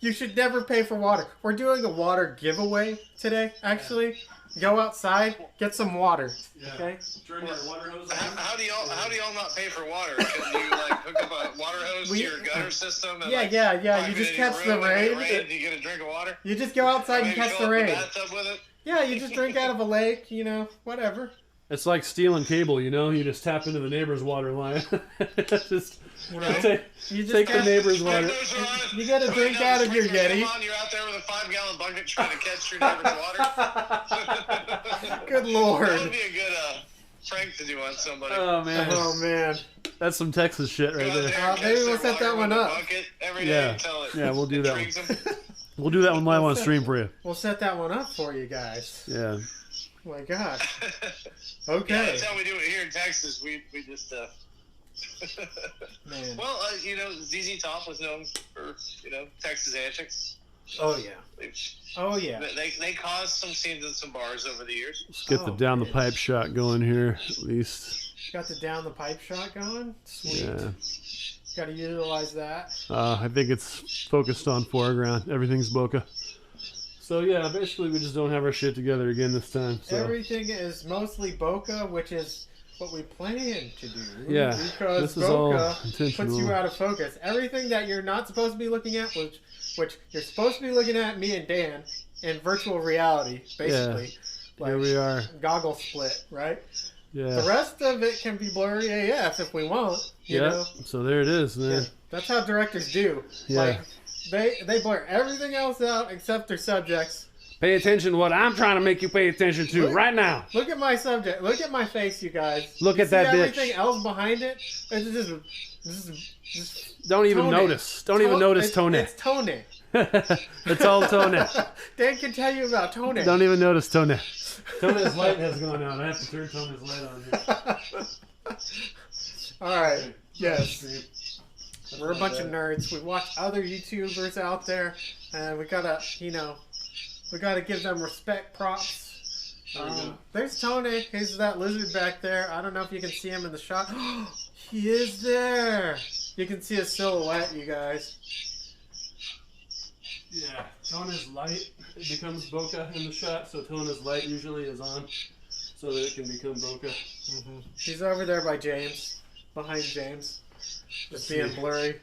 You should never pay for water. We're doing a water giveaway today, actually. Go outside, get some water. Okay? Turn your water hose How do y'all not pay for water? Can you like hook up a water hose to your gutter system? And, Yeah, like, yeah. pipe You it just in your catch the room and when it rain. rains, you get a drink of water. You just go outside and Maybe catch fill the up rain. bathtub with it. Yeah, you just drink out of a lake, you know, whatever. It's like stealing cable, you know? You just tap into the neighbor's water line. Just You know? take, You just take the got- neighbor's water. Windows are on. You gotta Somebody drink down out the of your sprinkler Yeti. come on, you're out there with a 5-gallon bucket trying to catch your neighbor's water. Good That lord. would be a good prank to do on somebody. Oh, man. Oh, man. That's some Texas shit right Go out there. there and catch maybe we'll their set that water one with a up. bucket every Yeah. day until it Yeah, we'll do that intrigues them. We'll do that one live on stream for you. We'll set that one up for you guys. Yeah. Oh, my gosh. Yeah, Okay. that's how we do it here in Texas. We just Man. well, you know, ZZ Top was known for, you know, Texas antics. Oh, yeah. They, Oh, yeah. they caused some scenes in some bars over the years. Let's get the Oh, down the man. pipe shot going here, at least. Got the down the pipe shot going. Sweet. Yeah. Got to utilize that. I think it's focused on foreground. Everything's bokeh. So, yeah, basically we just don't have our shit together again this time. So. Everything is mostly bokeh, which is what we plan to do. Yeah, Because this is all bokeh intentional. puts you out of focus. Everything that you're not supposed to be looking at, which you're supposed to be looking at, me and Dan, in virtual reality, basically. Here we are. Goggle split, right? Yeah. The rest of it can be blurry AF if we want. You know? So there it is, man. Yeah. That's how directors do. Yeah. Like, they blur everything else out except their subjects. Pay attention to what I'm trying to make you pay attention to Look- right now. Look at my subject. Look at my face, you guys. Look You at see that bitch. everything else behind it? It's just Don't even tone notice. Don't even notice tone. It's tone. It's all tone. Dan can tell you about tone. Don't even notice tone. Tone's light has gone out. I have to turn Tone's light on here. All right. Yes. We're a bunch of nerds. We watch other YouTubers out there, and we gotta give them respect, props. There we go. There's Tony. He's that lizard back there. I don't know if you can see him in the shot. He is there. You can see a silhouette, you guys. Yeah, tone is light. It becomes bokeh in the shot, so tone is light usually is on, so that it can become bokeh. He's over there by James, behind James, just being blurry.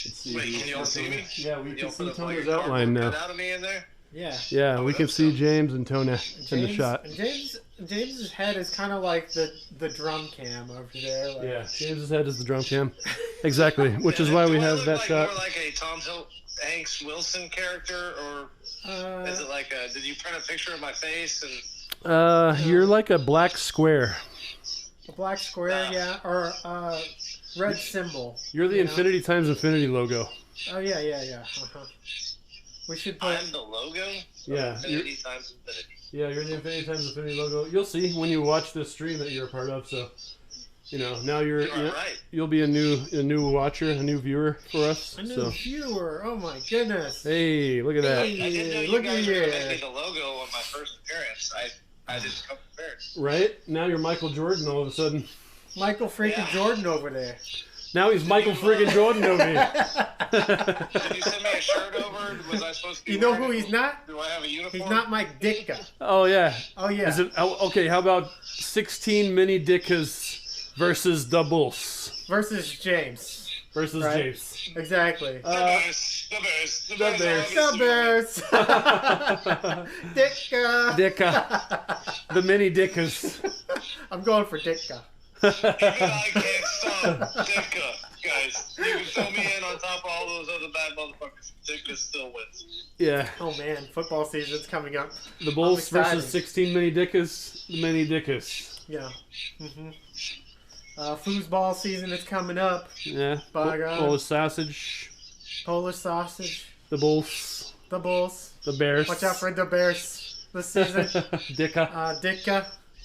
Let's see. Wait, can y'all see me? Yeah, we Y'all can put see a Tone's player outline now. out of me in there? Yeah. Yeah, we can see so. James and Tone in the James, shot. James's head is kind of like the drum cam over there. Like, Yeah, James's head is the drum cam. Exactly, which is why we Do I have look that like shot. More like a Tom Hanks Wilson character, or is it like did you print a picture of my face and? You're like a black square. a black square, yeah, or red symbol. You're the You know? infinity times infinity logo. Oh yeah. Uh-huh. We should put. I'm the logo. Yeah, Infinity times infinity. Yeah, you're the infinity times infinity logo. You'll see when you watch this stream that you're a part of. So, now You are right. you'll be a new watcher, a new viewer for us. A new So, viewer. Oh my goodness. hey, look at that. Hey. I didn't know you Look guys at were gonna you. make me the logo on my first appearance. I didn't come prepared. Right now, you're Michael Jordan. All of a sudden, Michael freaking Yeah. Jordan over there. now he's Michael friggin' Jordan over here. Did you send me a shirt over? Was I supposed to be You know wearing who it? he's not? Do I have a uniform? He's not Mike Ditka. Oh yeah. Oh yeah. Is it okay? How about 16 mini dickas versus doubles Versus James. versus Right. James? Exactly. The Bears. the The Bears. The Bears. Ditka. Dicka, the mini dickas. I'm going for Ditka. I can't stop Ditka, guys. You can throw me in on top of all those other bad motherfuckers. Ditka still wins. Yeah. Oh man, football season's coming up. The Bulls excited. versus 16 mini Dickas. The mini Dickas. Yeah. Foosball season is coming up. Yeah. By God. Polish sausage. Polish sausage. The Bulls. The Bulls. The Bears. Watch out for the Bears this season. Dicka.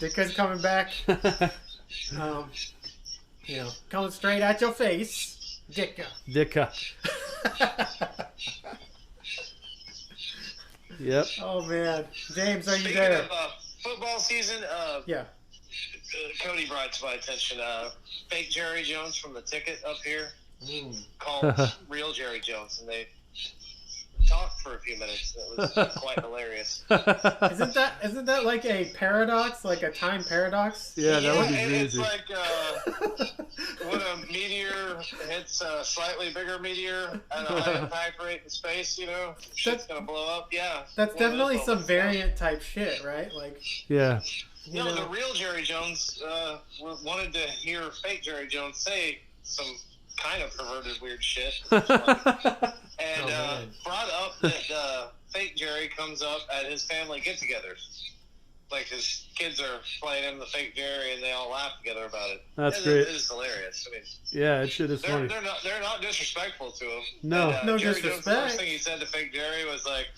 Dicka's coming back. Coming straight at your face. Dicka. Yep. Oh man, James, are you Speaking there? of football season, Yeah. Cody brought to my attention fake Jerry Jones from the ticket up here Mm. called real Jerry Jones, and they talked for a few minutes. It was quite hilarious. Isn't that like a paradox, like a time paradox? Yeah, that would be It's crazy. like when a meteor hits a slightly bigger meteor at a high impact rate in space, shit's gonna blow up. Yeah, That's one of definitely those some moments. variant type shit, right? Like, Yeah. you No, know. the real Jerry Jones wanted to hear fake Jerry Jones say some kind of perverted weird shit. And man. brought up that fake Jerry comes up at his family get-togethers. Like his kids are playing him the fake Jerry, and they all laugh together about it. That's It great. is hilarious. I mean, Yeah, that shit is funny. they're not disrespectful to him. No. And, No Jerry Jones, the disrespect. first thing he said to fake Jerry was like,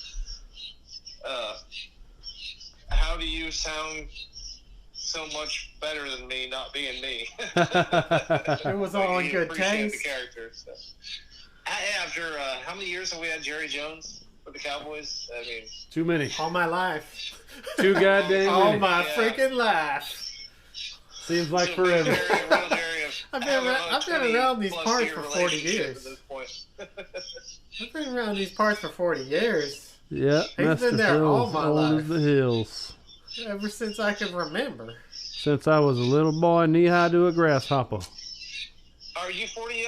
"How do you sound so much better than me, not being me?" It was all in He good appreciated taste. the character. So. After how many years have we had Jerry Jones with the Cowboys? I mean, Too many. All my life. Too goddamn All many. my Yeah. freaking life. Seems like so forever. Jerry, real Jerry, I've have been a around these 20+ parts year for 40 relationship years. At this point. I've been around these parts for 40 years. Yeah, He's Master been there Phil, all my old life. as the hills. Ever since I can remember. Since I was a little boy knee-high to a grasshopper. Are you 40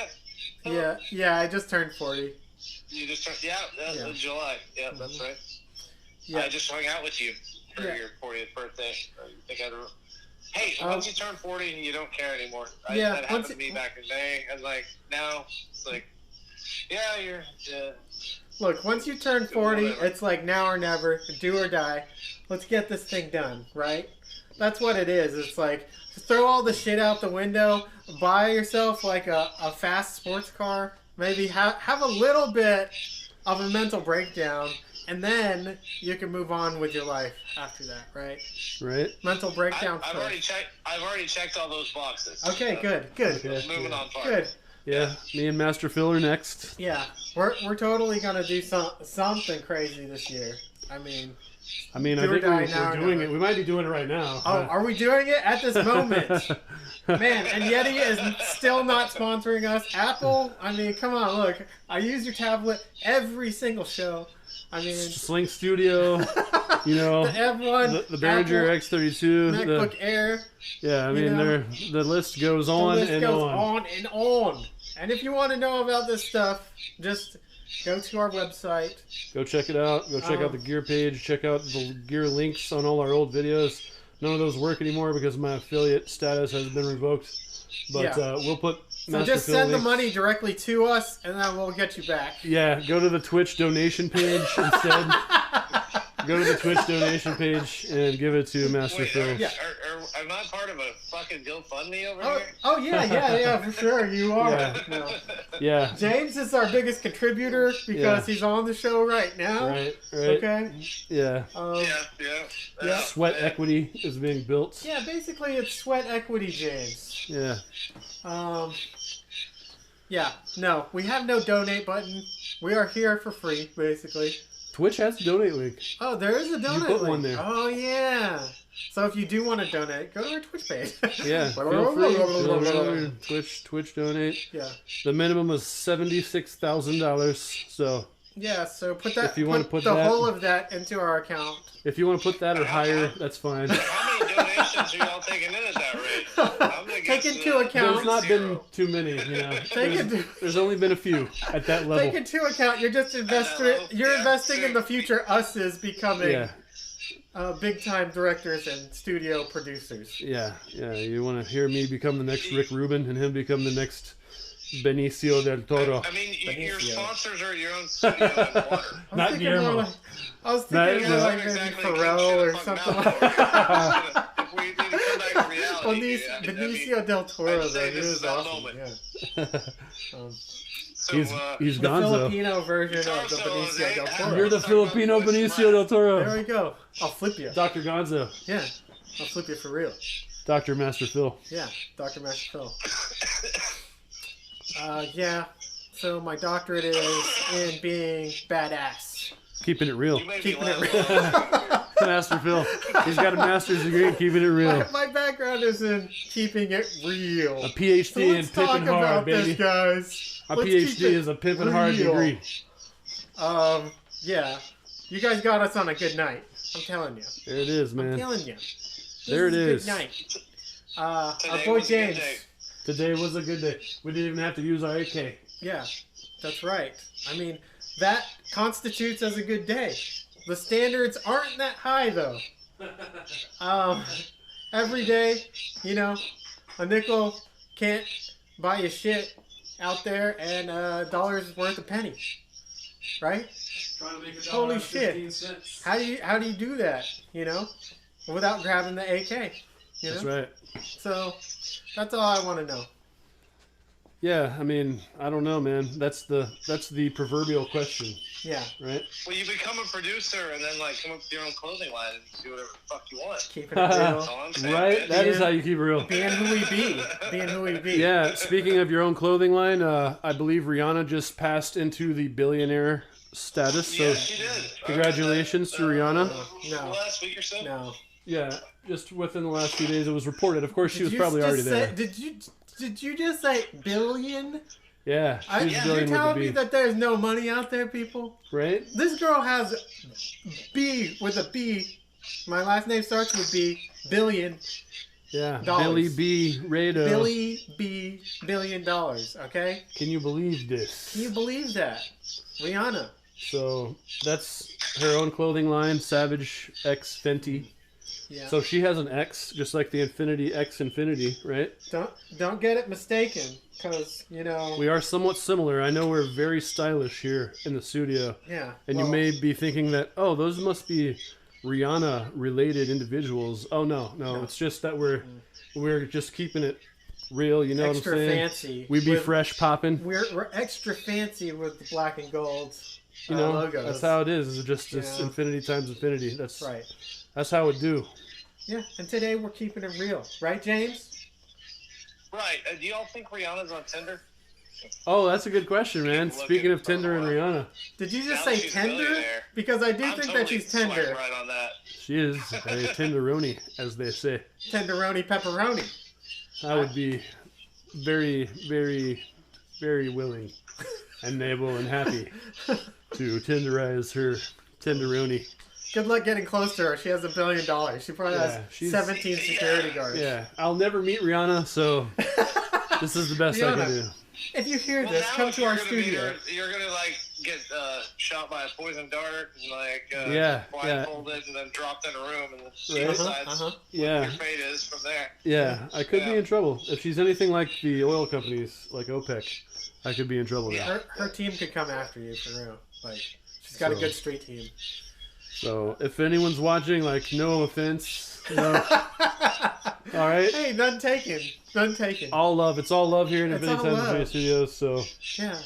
yet? Yeah, I just turned 40. You just turned, yeah. July. Yeah, that's right. Yeah. I just hung out with you for Yeah. your 40th birthday. You think hey, once you turn 40, you don't care anymore. Yeah, That happened to me back in May. And like now, it's like, yeah, you're. Look, once you turn 40, Whatever. it's like now or never, do or die. Let's get this thing done, right? That's what it is. It's like, just throw all the shit out the window, buy yourself like a fast sports car, maybe have a little bit of a mental breakdown, and then you can move on with your life after that, right? Right? Mental breakdown I've first. already checked all those boxes. Okay, good. Okay. Moving on far. Good. Yeah, me and Master Phil are next. Yeah, we're totally gonna do something crazy this year. I mean, I mean, I Do or think die now we're or doing never. it. We might be doing it right now. oh, are we doing it at this moment? Man, and Yeti is still not sponsoring us. Apple, I mean, come on, look. I use your tablet every single show. I mean, Sling Studio, you know, the F1, the Behringer Apple, X32. MacBook Air. Yeah, I mean, know, the list goes The on list and goes on. on and on. And if you want to know about this stuff, just go to our website. Go check it out. Go check out the gear page. Check out the gear links on all our old videos. None of those work anymore because my affiliate status has been revoked. But Yeah. we'll put So Master just Phil send the links. money directly to us, and then we'll get you back. Yeah, go to the Twitch donation page instead. Go to the Twitch donation page and give it to Master Wait, Phil. am I part of a fucking GoFundMe over Oh, here? oh yeah, for sure, you are. Yeah. No. Yeah, James is our biggest contributor because Yeah. he's on the show right now. right. Okay. Yeah. Yeah. Sweat equity is being built. Yeah, basically it's sweat equity, James. Yeah. Yeah, no, we have no donate button. We are here for free, basically. Twitch has a donate link. Oh, there is a donate put link. one there. Oh, yeah. So if you do want to donate, go to our Twitch page. Yeah, feel free. Go over to Twitch donate. Yeah. The minimum is $76,000. So Yeah, so put that. If you wanna put the that- whole of that into our account. if you want to put that or higher, that's fine. How many donations are y'all taking in at that rate? I'm gonna guess, Take into account. There's not been 0. too many, you know. Take it. There's only been a few at that Take level. into account. You're just investing. level? You're Yeah, investing in sure. the future. Us is becoming. Yeah. big time directors and studio producers. Yeah. You want to hear me become the next Rick Rubin and him become the next Benicio del Toro? I mean, your Benicio. sponsors are your own studio and water. Not Guillermo. I was thinking more like maybe Exactly Pharrell or something like that. If we need to come back to reality, Benicio del Toro, I'd say though, he this was is that awesome. moment. Yeah. So, He's The Gonzo. Filipino version of the Guitar solos, Benicio del eh? Toro. You're the Filipino Benicio del There Toro. we go. I'll flip you. Dr. Gonzo. Yeah, I'll flip you for real. Dr. Master Phil. Yeah, Dr. Master Phil. Yeah. So my doctorate is in being badass. Keeping it real. you made me Keeping it laugh. real. Master Phil. He's got a master's degree in keeping it real. My background is in keeping it real. A PhD So in let's talk pimping hard, about this, baby. guys. A Let's keep PhD it is a pimping hard real. degree. Yeah. You guys got us on a good night. I'm telling you. There it is, I'm man. telling you. This There it is. is. A good night. Our Today boy was a good James. day. Today was a good day. We didn't even have to use our AK. Yeah, that's right. I mean, that constitutes as a good day. The standards aren't that high, though. Every day, you know, a nickel can't buy you shit out there, and a dollar is worth a penny, right? Trying to make a Holy shit! How do you do that? You know, without grabbing the AK. You know? That's right. So that's all I want to know. Yeah, I mean, I don't know, man. That's the proverbial question, Yeah, right? Well, you become a producer and then like come up with your own clothing line and do whatever the fuck you want. keeping it real. That's all I'm saying. Right? man. That is how you keep it real. Being who we be. Being who we be. Yeah, speaking of your own clothing line, I believe Rihanna just passed into the billionaire status. So Yeah, she did. congratulations to Rihanna. No. Last week or so. No. Yeah, just within the last few days it was reported. Of course, she Did was you probably just already say- there. Did you just say billion? Yeah, she's You're billion with telling a me B, that there's no money out there, people? right? This girl has B with a B. My last name starts with B. Billion. Yeah, Dollars. Billy B. Rado. Billy B. $1 billion. Okay? Can you believe this? Can you believe that? Rihanna. So that's her own clothing line, Savage X Fenty. Yeah. So she has an X, just like the Infinity X Infinity, right? Don't get it mistaken, because you know. We are somewhat similar. I know we're very stylish here in the studio, Yeah. and well, you may be thinking that, oh, those must be Rihanna-related individuals. Oh no, it's just that we're just keeping it real. You know extra what I'm saying? fancy. We be with- fresh popping. We're extra fancy with the black and gold You know, logos. that's how it is. It's just this Yeah. infinity times infinity. That's right. That's how it do. Yeah, and today we're keeping it real, right, James? Right. Do y'all think Rihanna's on Tinder? Oh, that's a good question, man. Keep Speaking of looking Tinder for and a Rihanna, Did you just Now say she's a tender? millionaire. Because I do I'm think totally that she's swiping tender. right on that. she is a tenderoni, as they say. Tenderoni pepperoni. I would be very, very, very willing and able and happy to tenderize her tenderoni. Good luck getting close to her. She has $1 billion. She probably Yeah, has she's- 17 security guards. Yeah, I'll never meet Rihanna, so this is the best I can do. If you hear Well, this, now come if to you're our gonna meet studio. her, you're gonna like get shot by a poison dart and like Yeah, blindfolded and then dropped in a room and then she Right. decides what Yeah, your fate is from there. yeah, I could be Yeah. in trouble. If she's anything like the oil companies, like OPEC, I could be in trouble now. Her team could come after you for real. Like she's got a So- good street team. So if anyone's watching, like, no offense, no. All right, Hey, none taken. None taken. all love. It's all love here in It's Infinity all Times love. Video Studios. So Yeah.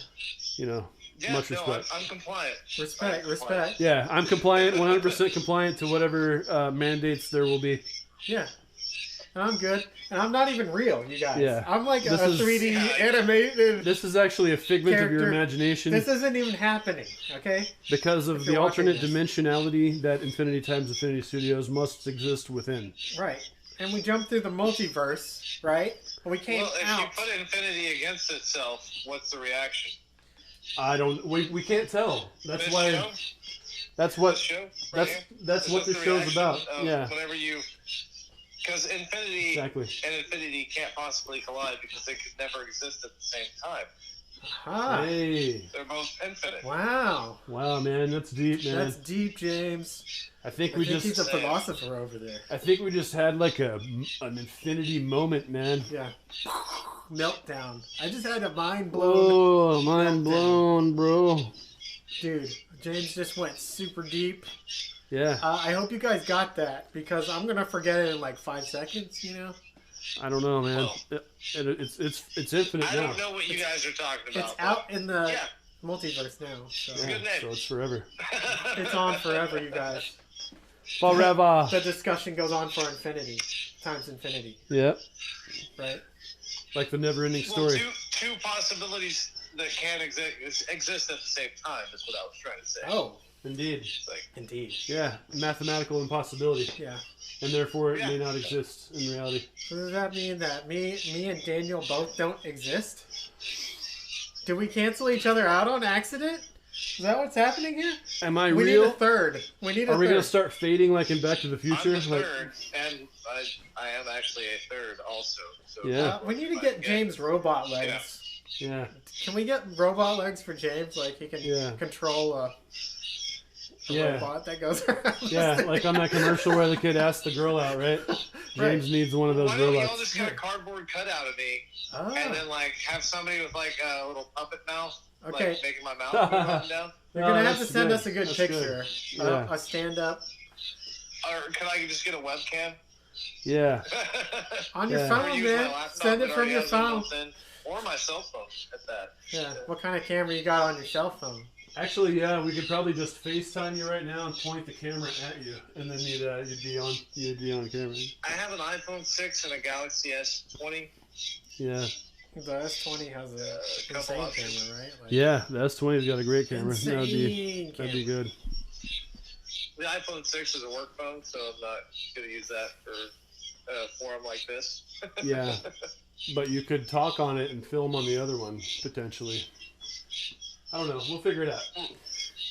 you know, Yeah, much no, respect. I'm compliant. Respect. I'm Respect. Yeah, I'm compliant, 100% compliant to whatever mandates there will be. Yeah. And I'm good. And I'm not even real, you guys. Yeah. I'm like This a is- 3D Yeah. animated. This is actually a figment of your Character- imagination This isn't even happening, okay? because of if the you're watching alternate this. dimensionality that Infinity Times Infinity Studios must exist within. Right. And we jumped through the multiverse, right? And we came Well, if out. you put Infinity against itself, what's the reaction? I don't. We can't tell. That's This why. show? That's what. This show right That's here? that's Is what this this the show's reaction about. of Yeah. Whenever you, because Infinity Exactly. and Infinity can't possibly collide because they could never exist at the same time. Aha. Hey. They're both infinite. Wow. Wow, man, that's deep, man. That's deep, James. I think He's a philosopher over there. I think we just had like an infinity moment, man. Yeah. Meltdown. I just had a mind blown. Oh, mind blown, bro. Dude, James just went super deep. Yeah. I hope you guys got that because I'm gonna forget it in like 5 seconds. You know. I don't know, man. Well, It's infinite now. I don't know what you guys are talking about. It's out in the Yeah. multiverse now. So. It's a good name. So it's forever. It's on forever, you guys. Forever. The discussion goes on for infinity, times infinity, Yep. right? Like the never-ending Well, story. two possibilities that can exist at the same time is what I was trying to say. Oh, Indeed. It's like, indeed. Yeah. Mathematical impossibility. Yeah. And therefore it Yeah. may not exist in reality. So does that mean that me and Daniel both don't exist? Did we cancel each other out on accident? Is that what's happening here? Am I We real? need a third. We need a Are we third. gonna start fading like in Back to the Future? I'm the Like, third, and I am actually a third also. So Yeah. We need to get James robot legs. yeah. Can we get robot legs for James? Like he can Yeah. control a Yeah. robot that goes around. Yeah, like on that commercial where the kid asked the girl out, right? James needs one of those Why don't we all robots. just get a cardboard cutout of me, Ah, and then like have somebody with like a little puppet mouth, okay. like making my mouth move up and down? You're gonna have to that's send good. us a good That's picture. good. Yeah. A stand up Or can I just get a webcam? Yeah. on your Yeah. Or phone, use my man. laptop Send it that from already your has phone. built in, or my cell phone at that. Yeah. What kind of camera you got on your cell phone? Actually, yeah, we could probably just FaceTime you right now and point the camera at you, and then you'd be on camera. I have an iPhone 6 and a Galaxy S20. Yeah. The S20 has a couple insane options. camera, right? Like, Yeah, the S20's got a great camera. Insane That'd be camera. good. The iPhone 6 is a work phone, so I'm not going to use that for a forum like this. Yeah. But you could talk on it and film on the other one potentially. I don't know. We'll figure it out.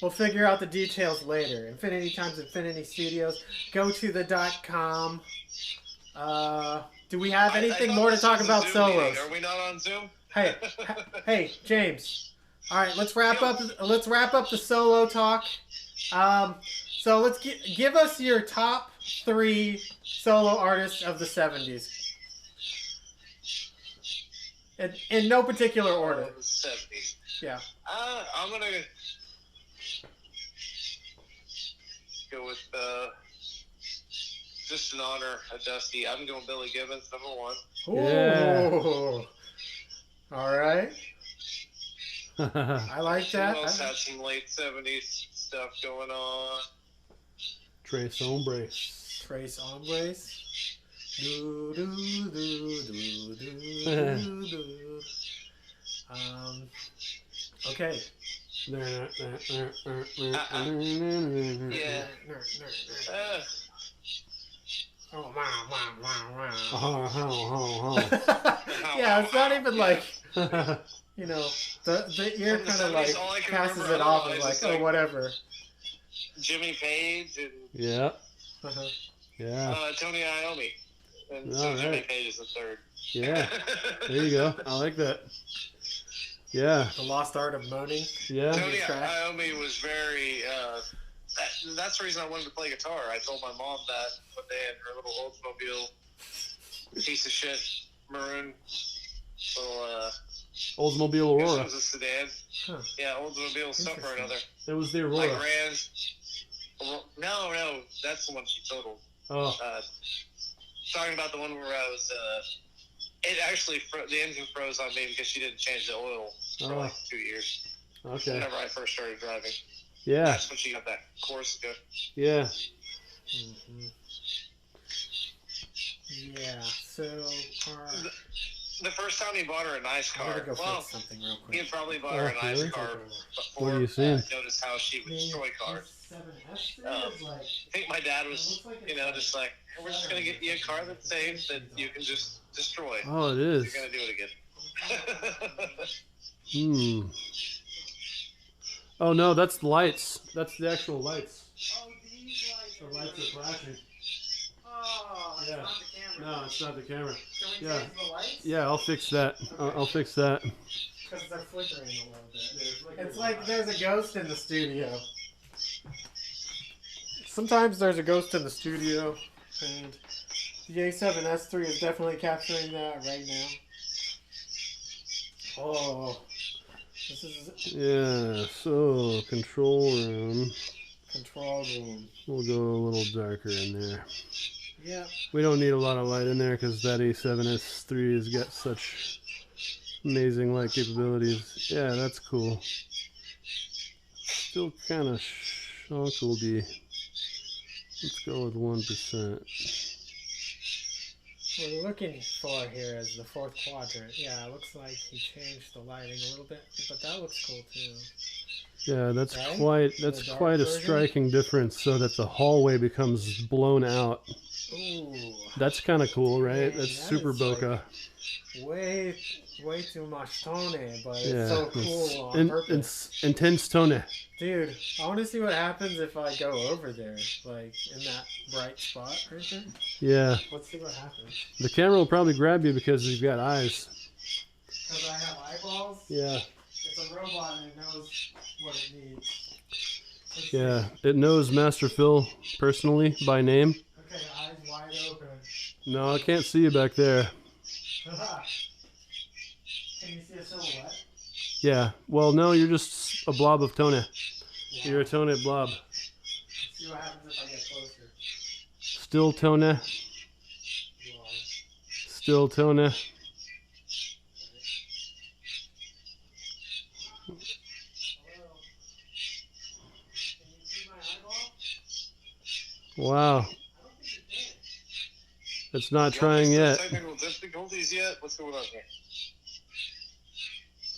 We'll figure out the details later. Infinity times Infinity Studios. Go to the .com. Do we have anything I more to this talk was a about Zoom solos? meeting. Are we not on Zoom? Hey, James. All right, let's wrap up. Let's wrap up the solo talk. So let's give us your top 3 solo artists of the 70s. In no particular order. 70s. Yeah. I'm going to go with just an honor, a Dusty. I'm going Billy Gibbons, number 1. Yeah. Ooh. All right. I like Who that. else had some late 70s stuff going on? Tres Hombres. Trace Hombres. Do, do, do, do, do, do. Okay. Yeah. Oh, wow, wow, wow, Oh, wow. Yeah, it's not even like, you know, the ear From the kind of 70s, like all I can passes remember it off as otherwise like, is, oh, like, whatever. Jimmy Page and Yeah. Uh-huh. Yeah. Tony Iommi. And All so Jimmy right. Page is the third. Yeah. There you go. I like that. Yeah. The Lost Art of Moaning. Yeah. Tony track. Iommi was very. That's the reason I wanted to play guitar. I told my mom that one day in her little Oldsmobile piece of shit maroon little. Oldsmobile I guess it Aurora. was a sedan. Huh. Yeah, Oldsmobile something or another. It was the Like Aurora. no, that's the one she totaled. Oh. Talking about the one where I was. It actually the engine froze on me because she didn't change the oil for like 2 years. Okay. Whenever I first started driving. Yeah. That's when she got that Corsica. Yeah. Mm-hmm. Yeah, so The first time he bought her a nice I'm car. gonna go Well, fix something real he quick. had probably bought her a Oh, nice really? car What are before you seeing? noticed how she would destroy cars. I think my dad was, just like, hey, we're just going to get you a car that's safe that you can just destroy. Oh, it You're is. going to do it again. Oh no, that's the lights. That's the actual lights. Oh, these lights. The lights are flashing. Oh, it's Yeah. not the camera. No, it's not the camera. Can we Yeah. change the lights? Yeah, I'll fix that. I'll fix that. Because they're flickering a little bit. It's like there's a ghost in the studio. Sometimes there's a ghost in the studio, and the A7S3 is definitely capturing that right now. Oh, this is... Yeah, so control room. Control room. We'll go a little darker in there. Yeah. We don't need a lot of light in there because that A7S3 has got such amazing light capabilities. Yeah, that's cool. Still kind of shonkledy. Let's go with 1%. What we're looking for here is the fourth quadrant. Yeah, it looks like he changed the lighting a little bit, but that looks cool too. Yeah, that's right? quite a striking difference, so that the hallway becomes blown out. Ooh. That's kind of cool, right? Man, that's that super is, bokeh. Like, way too much tone, but Yeah, it's so cool on purpose. It's intense tone. Dude, I want to see what happens if I go over there, like in that bright spot right there. Yeah. Let's see what happens. The camera will probably grab you because you've got eyes. Because I have eyeballs? Yeah. It's a robot and it knows what it needs. Yeah, it knows Master Phil personally by name. Okay, eyes wide open. No, I can't see you back there. Can you see a silhouette? Yeah, well, no, you're just a blob of tone. Yeah. You're a tone blob. Let's see what happens if I get closer. Still tone. Wow. Still tone. Hello? Can you see my eyeball? Wow. I don't think you can. It's not trying yet. Technical difficulties yet? What's going on here?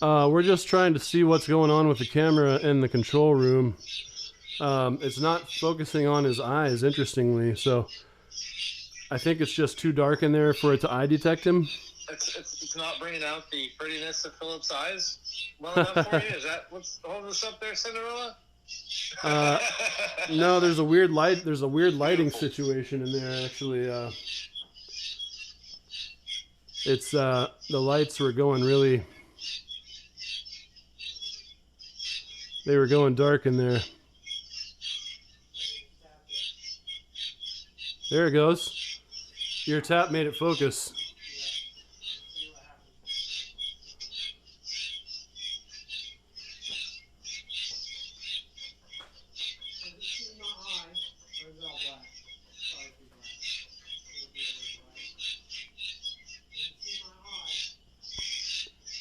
We're just trying to see what's going on with the camera in the control room. It's not focusing on his eyes, interestingly, so I think it's just too dark in there for it to eye detect him. It's not bringing out the prettiness of Philip's eyes well enough for you? Is that what's holding us up there, Cinderella? No, there's a weird lighting situation in there, actually. It's the lights were going really... They were going dark in there. There it goes. Your tap made it focus.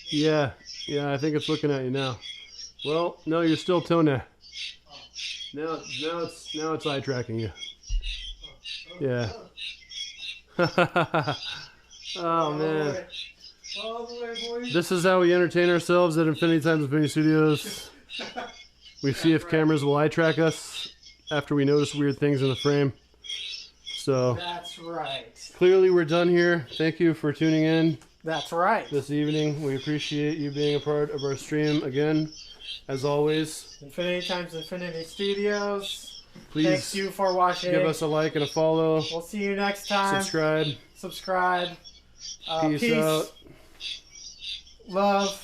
Yeah, I think it's looking at you now. Well, no, you're still tone. Now it's eye tracking you. Yeah. Oh man. This is how we entertain ourselves at Infinity Times Infinity Studios. We see if cameras will eye track us after we notice weird things in the frame. So that's right. Clearly we're done here. Thank you for tuning in. That's right. This evening. We appreciate you being a part of our stream again. As always, Infinity Times Infinity Studios. Please thank you for watching. Give us a like and a follow. We'll see you next time. Subscribe. Peace out. Love.